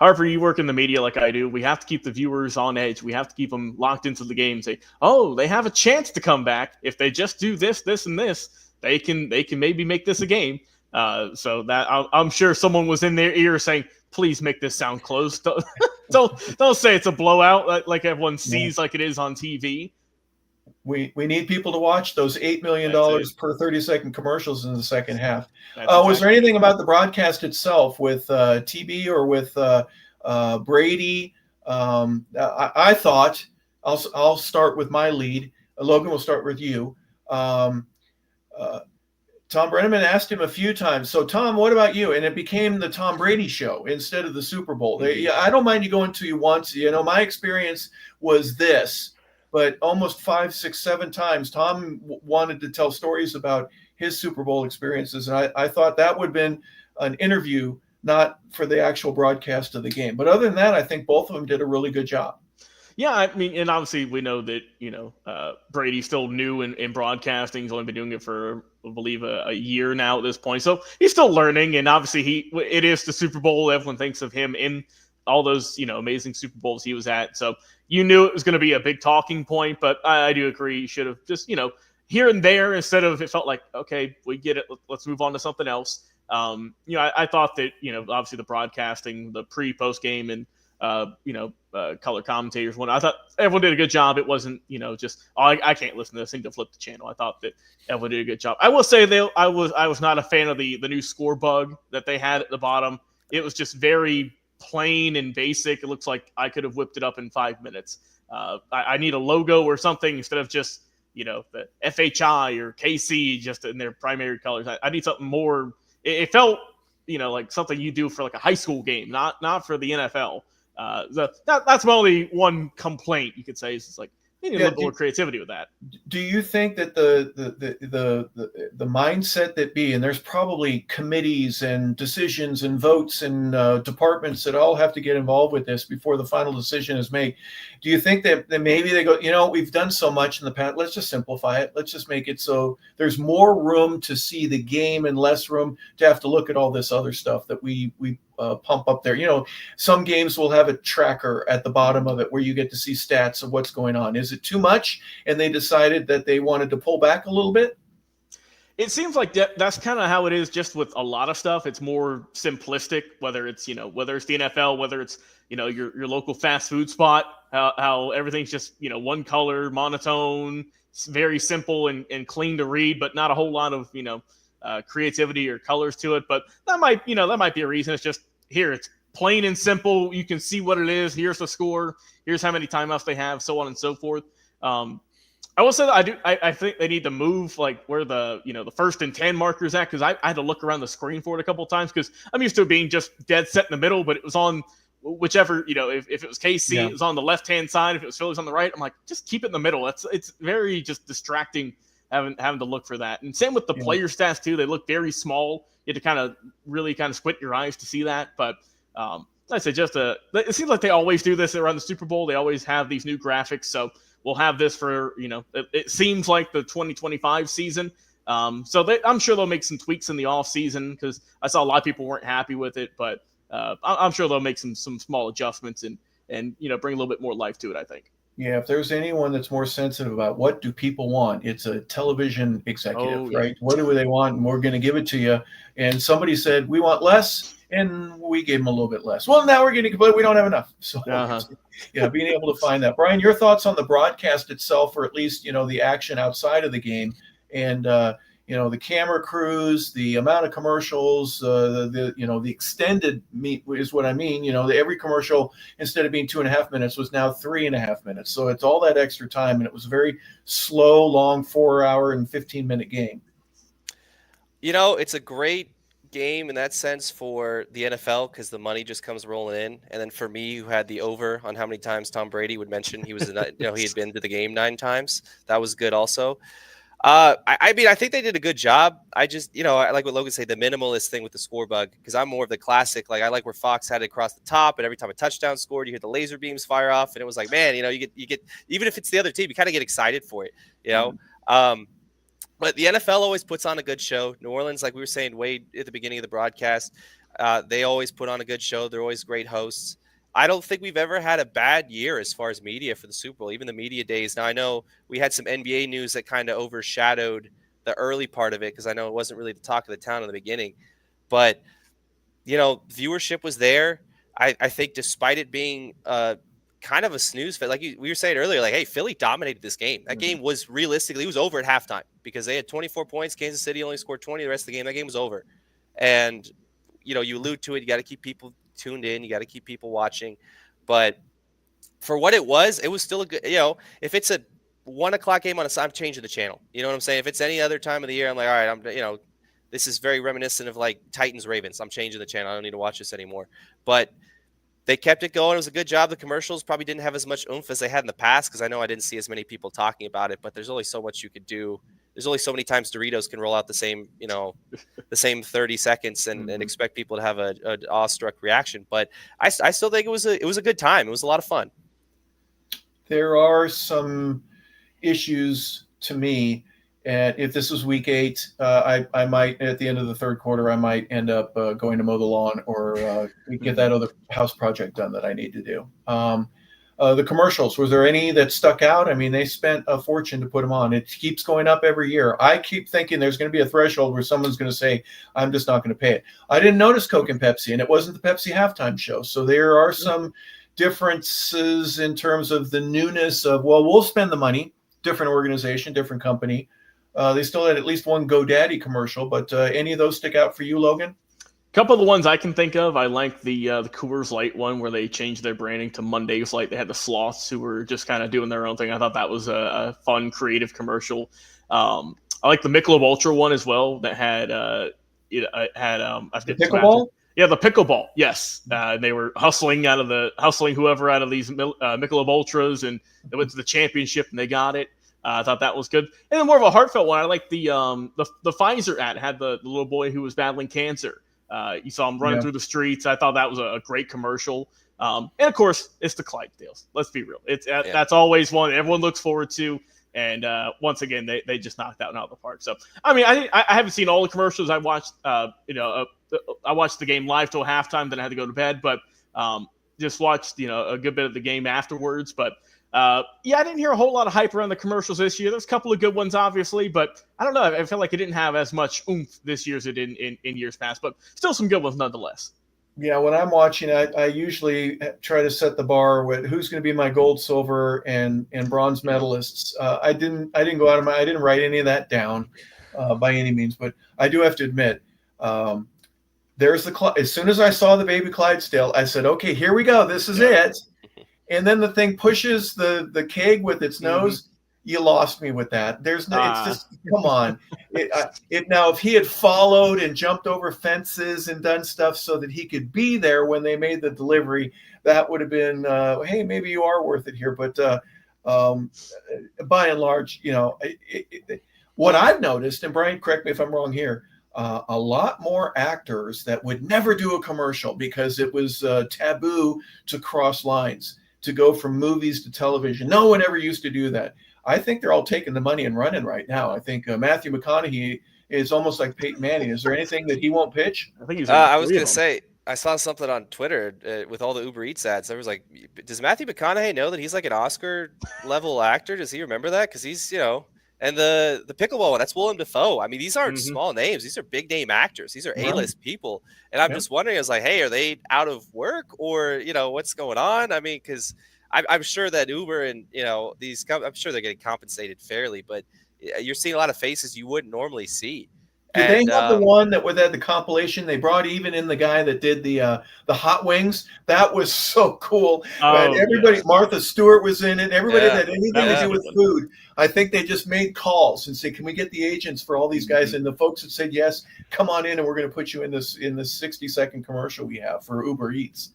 however, you work in the media like I do, we have to keep the viewers on edge. We have to keep them locked into the game. Say, oh, they have a chance to come back if they just do this, this, and this. They can maybe make this a game. So that I'm sure someone was in their ear saying, please make this sound close. Don't say it's a blowout like everyone sees like it is on TV. We need people to watch those $8 million per 30-second commercials in the second half. Was there anything about the broadcast itself with TB or with Brady? I thought I'll start with my lead. Logan, we'll start with you. Tom Brenneman asked him a few times, so Tom, what about you? And it became the Tom Brady show instead of the Super Bowl. I don't mind you going to you once. My experience was this. But almost 5, 6, 7 times, Tom wanted to tell stories about his Super Bowl experiences. And I thought that would have been an interview, not for the actual broadcast of the game. But other than that, I think both of them did a really good job. Yeah, I mean, and obviously we know that, Brady's still new in broadcasting. He's only been doing it for, I believe, a year now at this point. So he's still learning. And obviously it is the Super Bowl. Everyone thinks of him in all those, amazing Super Bowls he was at. So you knew it was going to be a big talking point, but I do agree. You should have just, here and there, instead of, it felt like, okay, we get it. Let's move on to something else. I thought that, obviously the broadcasting, the post game and, color commentators, I thought everyone did a good job. It wasn't, just, I can't listen to this thing to flip the channel. I thought that everyone did a good job. I will say I was not a fan of the new score bug that they had at the bottom. It was just very plain and basic. It looks like I could have whipped it up in 5 minutes. I need a logo or something instead of just, the FHI or KC just in their primary colors. I need something more. It felt, like something you do for like a high school game, not for the NFL. That's my only one complaint you could say is it's like you need a little more creativity with that. Do you think that the mindset that and there's probably committees and decisions and votes and departments that all have to get involved with this before the final decision is made? Do you think that maybe they go, we've done so much in the past, let's just simplify it. Let's just make it so there's more room to see the game and less room to have to look at all this other stuff that we pump up there. Some games will have a tracker at the bottom of it where you get to see stats of what's going on. Is it too much? And they decided that they wanted to pull back a little bit? It seems like that's kind of how it is just with a lot of stuff. It's more simplistic, whether it's the NFL, whether it's, your local fast food spot, how everything's just, one color, monotone, very simple and clean to read, but not a whole lot of, creativity or colors to it. But that might be a reason. It's just here. It's plain and simple. You can see what it is. Here's the score. Here's how many timeouts they have, so on and so forth. I will say that I think they need to move like where the the 1st and 10 markers at, because I had to look around the screen for it a couple of times because I'm used to it being just dead set in the middle, but it was on whichever, if it was KC, It was on the left-hand side. If it was Phillies on the right, I'm like, just keep it in the middle. It's very just distracting having to look for that. And same with the player stats too. They look very small. You have to really squint your eyes to see that. But like I said, it seems like they always do this around the Super Bowl. They always have these new graphics. So we'll have this for, it seems like the 2025 season. So I'm sure they'll make some tweaks in the off season because I saw a lot of people weren't happy with it, but I'm sure they'll make some small adjustments and bring a little bit more life to it, I think. Yeah, if there's anyone that's more sensitive about what do people want, it's a television executive, right? What do they want? And we're going to give it to you. And somebody said, we want less, and we gave them a little bit less. Well, now we're getting, but we don't have enough. So, being able to find that. Brian, your thoughts on the broadcast itself, or at least, the action outside of the game, and the camera crews, the amount of commercials, the extended meat is what I mean. Every commercial, instead of being 2.5 minutes, was now 3.5 minutes. So it's all that extra time, and it was a very slow, long 4-hour and 15-minute game. It's a great game in that sense for the NFL because the money just comes rolling in. And then for me, who had the over on how many times Tom Brady would mention he was, he had been to the game 9 times, that was good also. I mean, I think they did a good job. I just, I like what Logan said, the minimalist thing with the score bug, because I'm more of the classic. Like I like where Fox had it across the top, and every time a touchdown scored, you hear the laser beams fire off, and it was like, man, you get even if it's the other team, you kind of get excited for it, But the NFL always puts on a good show. New Orleans, like we were saying way at the beginning of the broadcast, they always put on a good show. They're always great hosts. I don't think we've ever had a bad year as far as media for the Super Bowl, even the media days. Now, I know we had some NBA news that kind of overshadowed the early part of it because I know it wasn't really the talk of the town in the beginning. But, viewership was there. I think despite it being kind of a snooze fest, like we were saying earlier, like, hey, Philly dominated this game. That game was realistically, it was over at halftime because they had 24 points. Kansas City only scored 20 the rest of the game. That game was over. And, you allude to it. You got to keep people tuned in. You got to keep people watching. But for what it was still a good, if it's a 1:00 game on I'm changing the channel. You know what I'm saying? If it's any other time of the year, I'm like, all right, this is very reminiscent of like Titans Ravens. I'm changing the channel. I don't need to watch this anymore. But they kept it going. It was a good job. The commercials probably didn't have as much oomph as they had in the past because I know I didn't see as many people talking about it, but there's only so much you could do. There's only so many times Doritos can roll out the same 30 seconds and expect people to have an awestruck reaction. But I still think it was a good time. It was a lot of fun. There are some issues to me And if this was week 8, I might, at the end of the third quarter, I might end up going to mow the lawn or get that other house project done that I need to do. The commercials, was there any that stuck out? I mean, they spent a fortune to put them on. It keeps going up every year. I keep thinking there's going to be a threshold where someone's going to say, I'm just not going to pay it. I didn't notice Coke and Pepsi, and it wasn't the Pepsi halftime show. So there are some differences in terms of the newness of, well, we'll spend the money, different organization, different company. They still had at least one GoDaddy commercial, but any of those stick out for you, Logan? A couple of the ones I can think of, I like the Coors Light one where they changed their branding to Mondays Light. They had the sloths who were just kind of doing their own thing. I thought that was a fun, creative commercial. I like the Michelob Ultra one as well that had I forget pickleball. Yeah, the pickleball. Yes, they were hustling whoever out of these Michelob Ultras, and they went to the championship and they got it. I thought that was good. And then more of a heartfelt one. I like the Pfizer ad. It had the little boy who was battling cancer. You saw him running through the streets. I thought that was a great commercial. And of course, it's the Clydesdales. Let's be real. That's always one everyone looks forward to. And once again, they just knocked that one out of the park. So I mean, I haven't seen all the commercials. I watched I watched the game live till halftime. Then I had to go to bed, but just watched a good bit of the game afterwards. But I didn't hear a whole lot of hype around the commercials this year. There's a couple of good ones, obviously, but I don't know. I felt like it didn't have as much oomph this year as it did in years past, but still some good ones nonetheless. Yeah, when I'm watching, I usually try to set the bar with who's going to be my gold, silver, and bronze medalists. I didn't go out of I didn't write any of that down by any means, but I do have to admit, there's as soon as I saw the baby Clydesdale, I said, okay, here we go. This is it. And then the thing pushes the keg with its nose. Mm-hmm. You lost me with that. There's no. It's just come on. Now, if he had followed and jumped over fences and done stuff so that he could be there when they made the delivery, that would have been. Hey, maybe you are worth it here. But by and large, what I've noticed, and Brian, correct me if I'm wrong here. A lot more actors that would never do a commercial because it was taboo to cross lines, to go from movies to television. No one ever used to do that. I think they're all taking the money and running right now. I think Matthew McConaughey is almost like Peyton Manning. Is there anything that he won't pitch? I think he's. I was going to say, I saw something on Twitter with all the Uber Eats ads. I was like, does Matthew McConaughey know that he's like an Oscar level actor? Does he remember that? Because he's, and the pickleball one, that's Willem Dafoe. I mean, these aren't small names. These are big name actors. These are A-list people. And I'm just wondering, I was like, hey, are they out of work or, what's going on? I mean, because I'm sure that Uber and, I'm sure they're getting compensated fairly, but you're seeing a lot of faces you wouldn't normally see. Did they have the one that had the compilation? They brought even in the guy that did the hot wings. That was so cool. Everybody, Martha Stewart was in it. Everybody that had anything to do with food. I think they just made calls and said, "Can we get the agents for all these guys?" And the folks that said yes, come on in, and we're going to put you in this 60-second commercial we have for Uber Eats.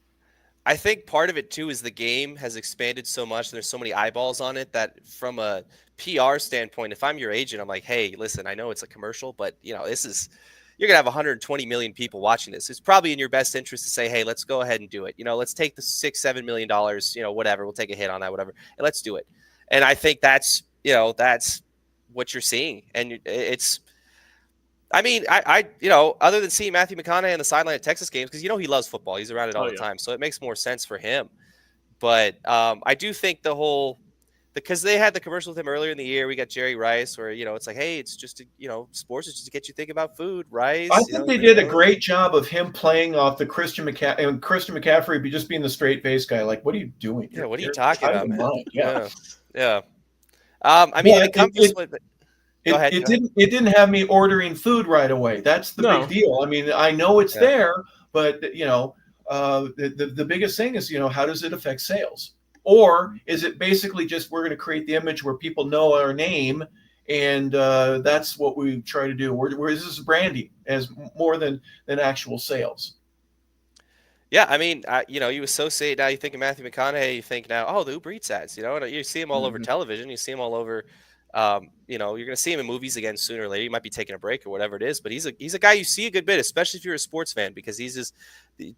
I think part of it too is the game has expanded so much. There's so many eyeballs on it that from a PR standpoint, if I'm your agent, I'm like, hey, listen, I know it's a commercial, but you're going to have 120 million people watching this. It's probably in your best interest to say, hey, let's go ahead and do it. Let's take the $6-7 million, whatever. We'll take a hit on that, whatever. And let's do it. And I think that's what you're seeing. And it's, I mean, I other than seeing Matthew McConaughey on the sideline at Texas games, because he loves football. He's around it all the time. So it makes more sense for him. But I do think because they had the commercial with him earlier in the year, we got Jerry Rice where, it's like, hey, it's just, sports is just to get you thinking about food, Rice. I think they did a great job of him playing off the Christian McCaffrey, and Christian McCaffrey just being the straight face guy. Like, what are you doing? Yeah, what are you talking about, man? Yeah. I mean, it didn't have me ordering food right away. That's the big deal. I mean, I know it's there, but the biggest thing is, how does it affect sales? Or is it basically just we're going to create the image where people know our name, and that's what we try to do? Where this is branding as more than actual sales. Yeah, I mean, you associate now. You think of Matthew McConaughey. You think now, oh, the Uber Eats ads. You see him all over television. You see him all over. You're going to see him in movies again sooner or later. You might be taking a break or whatever it is, but he's a guy you see a good bit, especially if you're a sports fan, because he's just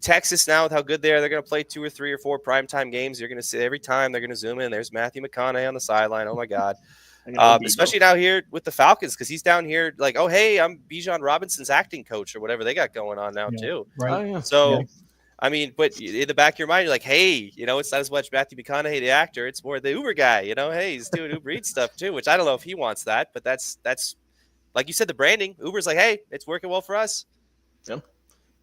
Texas now with how good they are. They're going to play 2 or 3 or 4 primetime games. You're going to see every time they're going to zoom in. There's Matthew McConaughey on the sideline. Oh my God. Especially now here with the Falcons, because he's down here like, oh, hey, I'm Bijan Robinson's acting coach or whatever they got going on now too. Right. Oh, yeah. So, I mean, but in the back of your mind, you're like, hey, it's not as much Matthew McConaughey, the actor. It's more the Uber guy, hey, he's doing Uber Eats stuff too, which I don't know if he wants that, but that's like you said, the branding. Uber's like, hey, it's working well for us. Yeah.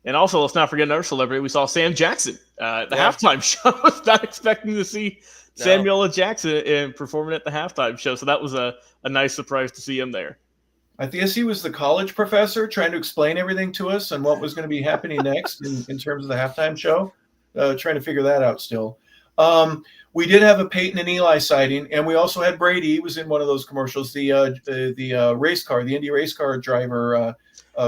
And also, let's not forget another celebrity. We saw Sam Jackson at the halftime show. I was not expecting to see Samuel L. Jackson performing at the halftime show. So that was a nice surprise to see him there. I guess he was the college professor trying to explain everything to us and what was going to be happening next in terms of the halftime show. Trying to figure that out still. We did have a Peyton and Eli sighting, and we also had Brady. He was in one of those commercials, the race car, the Indy race car driver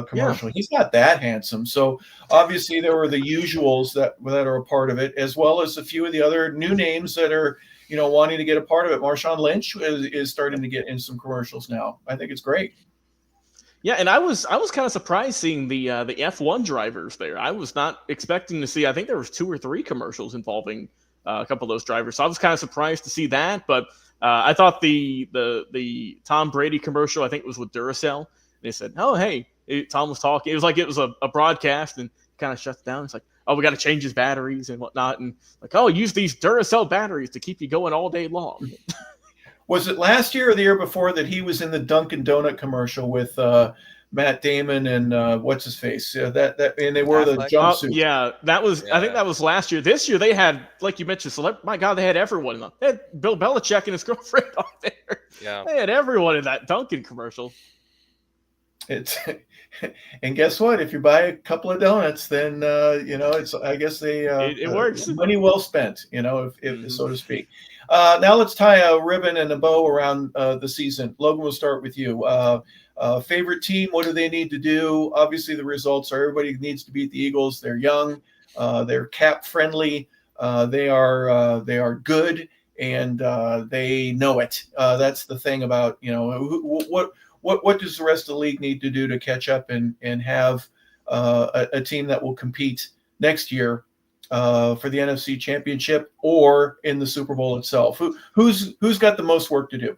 commercial. Yeah. He's not that handsome. So obviously there were the usuals that are a part of it, as well as a few of the other new names that are, wanting to get a part of it. Marshawn Lynch is starting to get in some commercials now. I think it's great. Yeah, and I was kind of surprised seeing the F1 drivers there. I was not expecting to see. I think there was 2 or 3 commercials involving a couple of those drivers. So I was kind of surprised to see that. But I thought the Tom Brady commercial, I think it was with Duracell. They said, "Oh, hey." Tom was talking. It was like it was a broadcast, and kind of shuts down. It's like, oh, we got to change his batteries and whatnot, and like, oh, use these Duracell batteries to keep you going all day long. Was it last year or the year before that he was in the Dunkin' Donut commercial with Matt Damon and what's his face? And they wore the jumpsuit. Yeah, that was. Yeah. I think that was last year. This year they had, like you mentioned, my God, they had everyone. They had Bill Belichick and his girlfriend on there. Yeah, they had everyone in that Dunkin' commercial. And guess what? If you buy a couple of donuts, then it's. I guess it works. Money well spent, if so to speak. Now let's tie a ribbon and a bow around the season. Logan, we'll start with you. Favorite team? What do they need to do? Obviously, the results are everybody needs to beat the Eagles. They're young. They're cap friendly. They are good, and they know it. That's the thing about what does the rest of the league need to do to catch up and have a team that will compete next year for the NFC Championship or in the Super Bowl itself? Who's got the most work to do?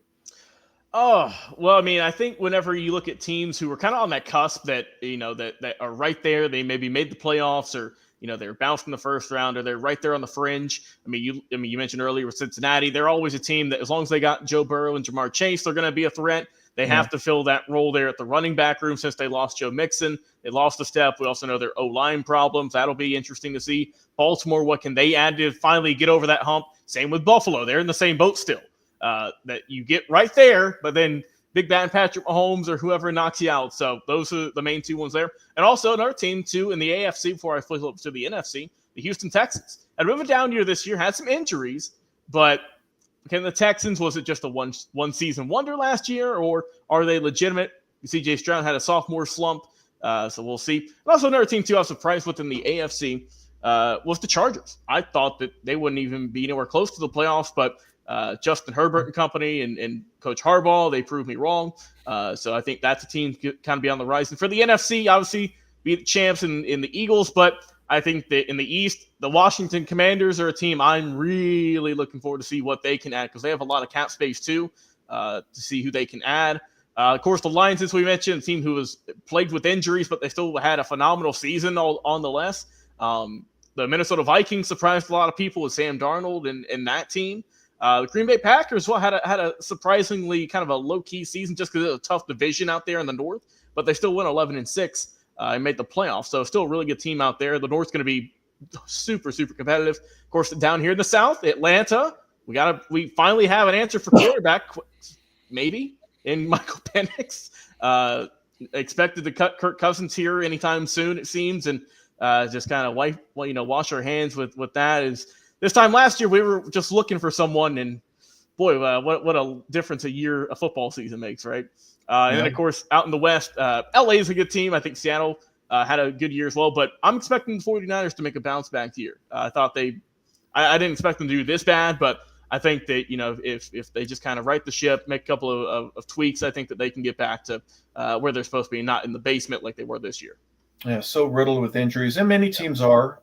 Oh, well, I mean, I think whenever you look at teams who are kind of on that cusp that that are right there, they maybe made the playoffs, or they're bounced in the first round, or they're right there on the fringe. I mean, you mentioned earlier with Cincinnati, they're always a team that, as long as they got Joe Burrow and Jamar Chase, they're going to be a threat. They have to fill that role there at the running back room since they lost Joe Mixon. They lost a step. We also know their O-line problems. That'll be interesting to see. Baltimore, what can they add to finally get over that hump? Same with Buffalo. They're in the same boat still. That you get right there, but then Big Bad Patrick Mahomes or whoever knocks you out. So those are the main 2 ones there. And also another team, too, in the AFC, before I flip up to the NFC, the Houston Texans. Had a bit of a down year this year, had some injuries, but can the Texans, was it just a one season wonder last year, or are they legitimate? CJ Stroud had a sophomore slump, so we'll see. And also another team, too, I was surprised with in the AFC was the Chargers. I thought that they wouldn't even be anywhere close to the playoffs, but Justin Herbert and company and Coach Harbaugh, they proved me wrong. So I think that's a team kind of be on the rise. And for the NFC, obviously, be the champs in the Eagles, but I think that in the East, the Washington Commanders are a team I'm really looking forward to see what they can add, because they have a lot of cap space too, to see who they can add. Of course, the Lions, as we mentioned, a team who was plagued with injuries, but they still had a phenomenal season on the less. The Minnesota Vikings surprised a lot of people with Sam Darnold and that team. The Green Bay Packers had a surprisingly kind of a low-key season just because it was a tough division out there in the North, but they still went 11-6. And made the playoffs. So still a really good team out there. The North's going to be super, super competitive. Of course, down here in the South, Atlanta, we finally have an answer for quarterback, maybe, in Michael Penix. Expected to cut Kirk Cousins here anytime soon, it seems, and just kind of wash our hands with that. Is this time last year we were just looking for someone, and boy, what a difference a football season makes, right? And then, of course, out in the West, LA is a good team. I think Seattle had a good year as well. But I'm expecting the 49ers to make a bounce-back year. I thought I didn't expect them to do this bad, but I think that, if they just kind of right the ship, make a couple of tweaks, I think that they can get back to where they're supposed to be, not in the basement like they were this year. Yeah, so riddled with injuries. And many teams are.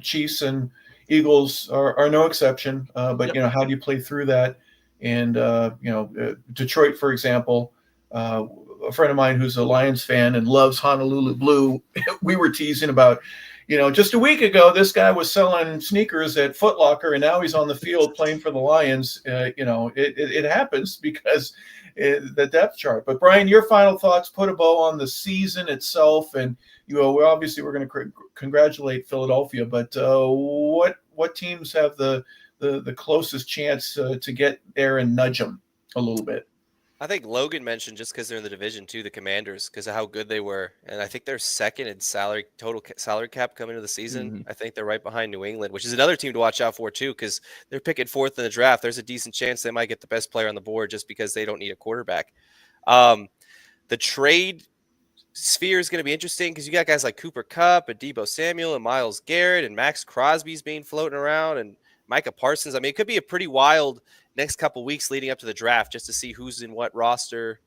Chiefs and Eagles are no exception. But, how do you play through that? And Detroit, for example, a friend of mine who's a Lions fan and loves Honolulu Blue, we were teasing about, just a week ago, this guy was selling sneakers at Foot Locker, and now he's on the field playing for the Lions. It happens because the depth chart. But Brian, your final thoughts, put a bow on the season itself. And, we're going to congratulate Philadelphia, but what teams have the closest chance to get there and nudge them a little bit? I think Logan mentioned, just because they're in the division too, the Commanders, because of how good they were, and I think they're second in total salary cap coming into the season. Mhm. I think they're right behind New England, which is another team to watch out for too, because they're picking fourth in the draft. There's a decent chance they might get the best player on the board just because they don't need a quarterback. The trade sphere is going to be interesting because you got guys like Cooper Kupp and Deebo Samuel and Myles Garrett and Max Crosby's being floating around and Micah Parsons. I mean, it could be a pretty wild next couple weeks leading up to the draft just to see who's in what roster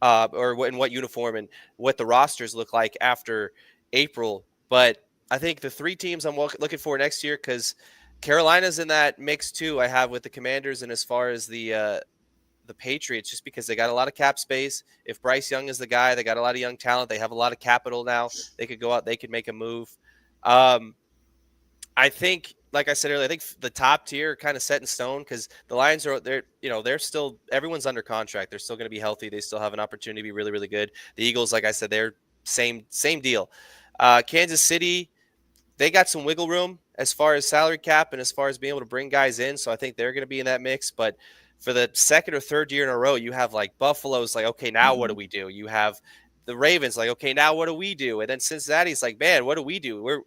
or in what uniform and what the rosters look like after April. But I think the three teams I'm looking for next year, because Carolina's in that mix too, I have with the Commanders, and as far as the Patriots, just because they got a lot of cap space. If Bryce Young is the guy, they got a lot of young talent. They have a lot of capital now. They could go out, they could make a move. I think, like I said earlier, I think the top tier kind of set in stone because the Lions they're still, everyone's under contract. They're still going to be healthy. They still have an opportunity to be really, really good. The Eagles, like I said, they're same deal. Kansas City, they got some wiggle room as far as salary cap and as far as being able to bring guys in. So I think they're going to be in that mix. But for the second or third year in a row, you have like Buffalo's like, okay, now what do we do? You have the Ravens like, okay, now what do we do? And then Cincinnati's like, man, what do we do?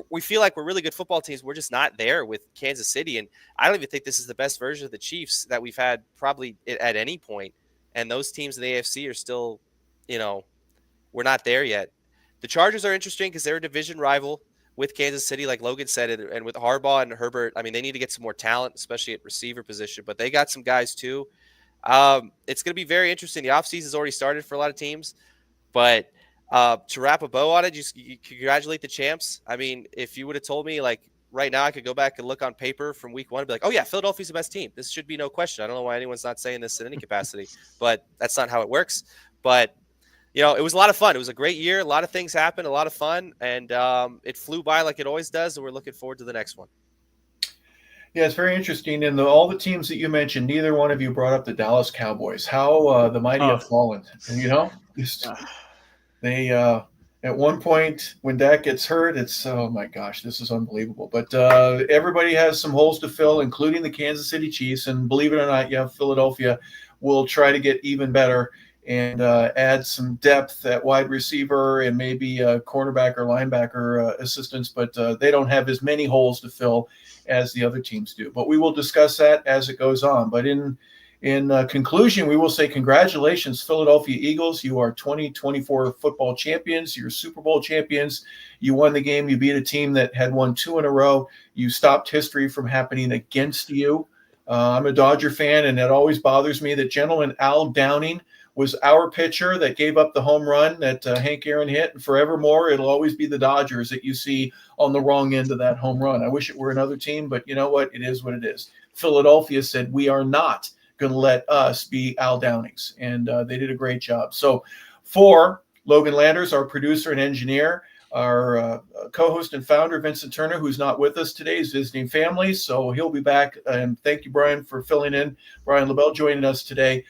We feel like we're really good football teams. We're just not there with Kansas City. And I don't even think this is the best version of the Chiefs that we've had probably at any point. And those teams in the AFC are still, we're not there yet. The Chargers are interesting because they're a division rival with Kansas City, like Logan said, and with Harbaugh and Herbert. I mean, they need to get some more talent, especially at receiver position, but they got some guys too. It's going to be very interesting. The offseason has already started for a lot of teams. But to wrap a bow on it, you congratulate the champs. I mean, if you would have told me, like, right now I could go back and look on paper from week one and be like, oh, yeah, Philadelphia's the best team. This should be no question. I don't know why anyone's not saying this in any capacity, but that's not how it works. But, it was a lot of fun. It was a great year. A lot of things happened, a lot of fun, and it flew by like it always does, and we're looking forward to the next one. Yeah, it's very interesting. And all the teams that you mentioned, neither one of you brought up the Dallas Cowboys. How the mighty have fallen, They at one point when Dak gets hurt, it's oh my gosh, this is unbelievable. But everybody has some holes to fill, including the Kansas City Chiefs. And believe it or not, Philadelphia will try to get even better and add some depth at wide receiver and maybe cornerback or linebacker assistance. But they don't have as many holes to fill as the other teams do. But we will discuss that as it goes on. But in conclusion, we will say congratulations, Philadelphia Eagles. You are 2024 football champions. You're Super Bowl champions. You won the game. You beat a team that had won 2 in a row. You stopped history from happening against you. I'm a Dodger fan, and it always bothers me that gentleman Al Downing was our pitcher that gave up the home run that Hank Aaron hit. And forevermore, it'll always be the Dodgers that you see on the wrong end of that home run. I wish it were another team, but you know what? It is what it is. Philadelphia said, we are not going to let us be Al Downings. And they did a great job. So for Logan Landers, our producer and engineer, our co-host and founder, Vincent Turner, who's not with us today, is visiting family. So he'll be back. And thank you, Brian, for filling in. Brian LaBelle joining us today.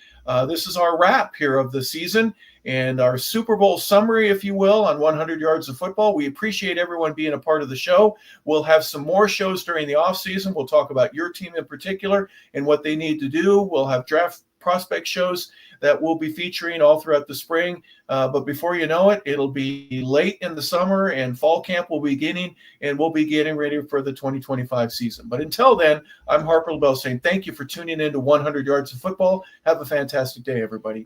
This is our wrap here of the season and our Super Bowl summary, if you will, on 100 Yards of Football. We appreciate everyone being a part of the show. We'll have some more shows during the offseason. We'll talk about your team in particular and what they need to do. We'll have draft prospect shows that we'll be featuring all throughout the spring. But before you know it, it'll be late in the summer and fall camp will be beginning, and we'll be getting ready for the 2025 season. But until then, I'm Harper LaBelle saying thank you for tuning in to 100 Yards of Football. Have a fantastic day, everybody.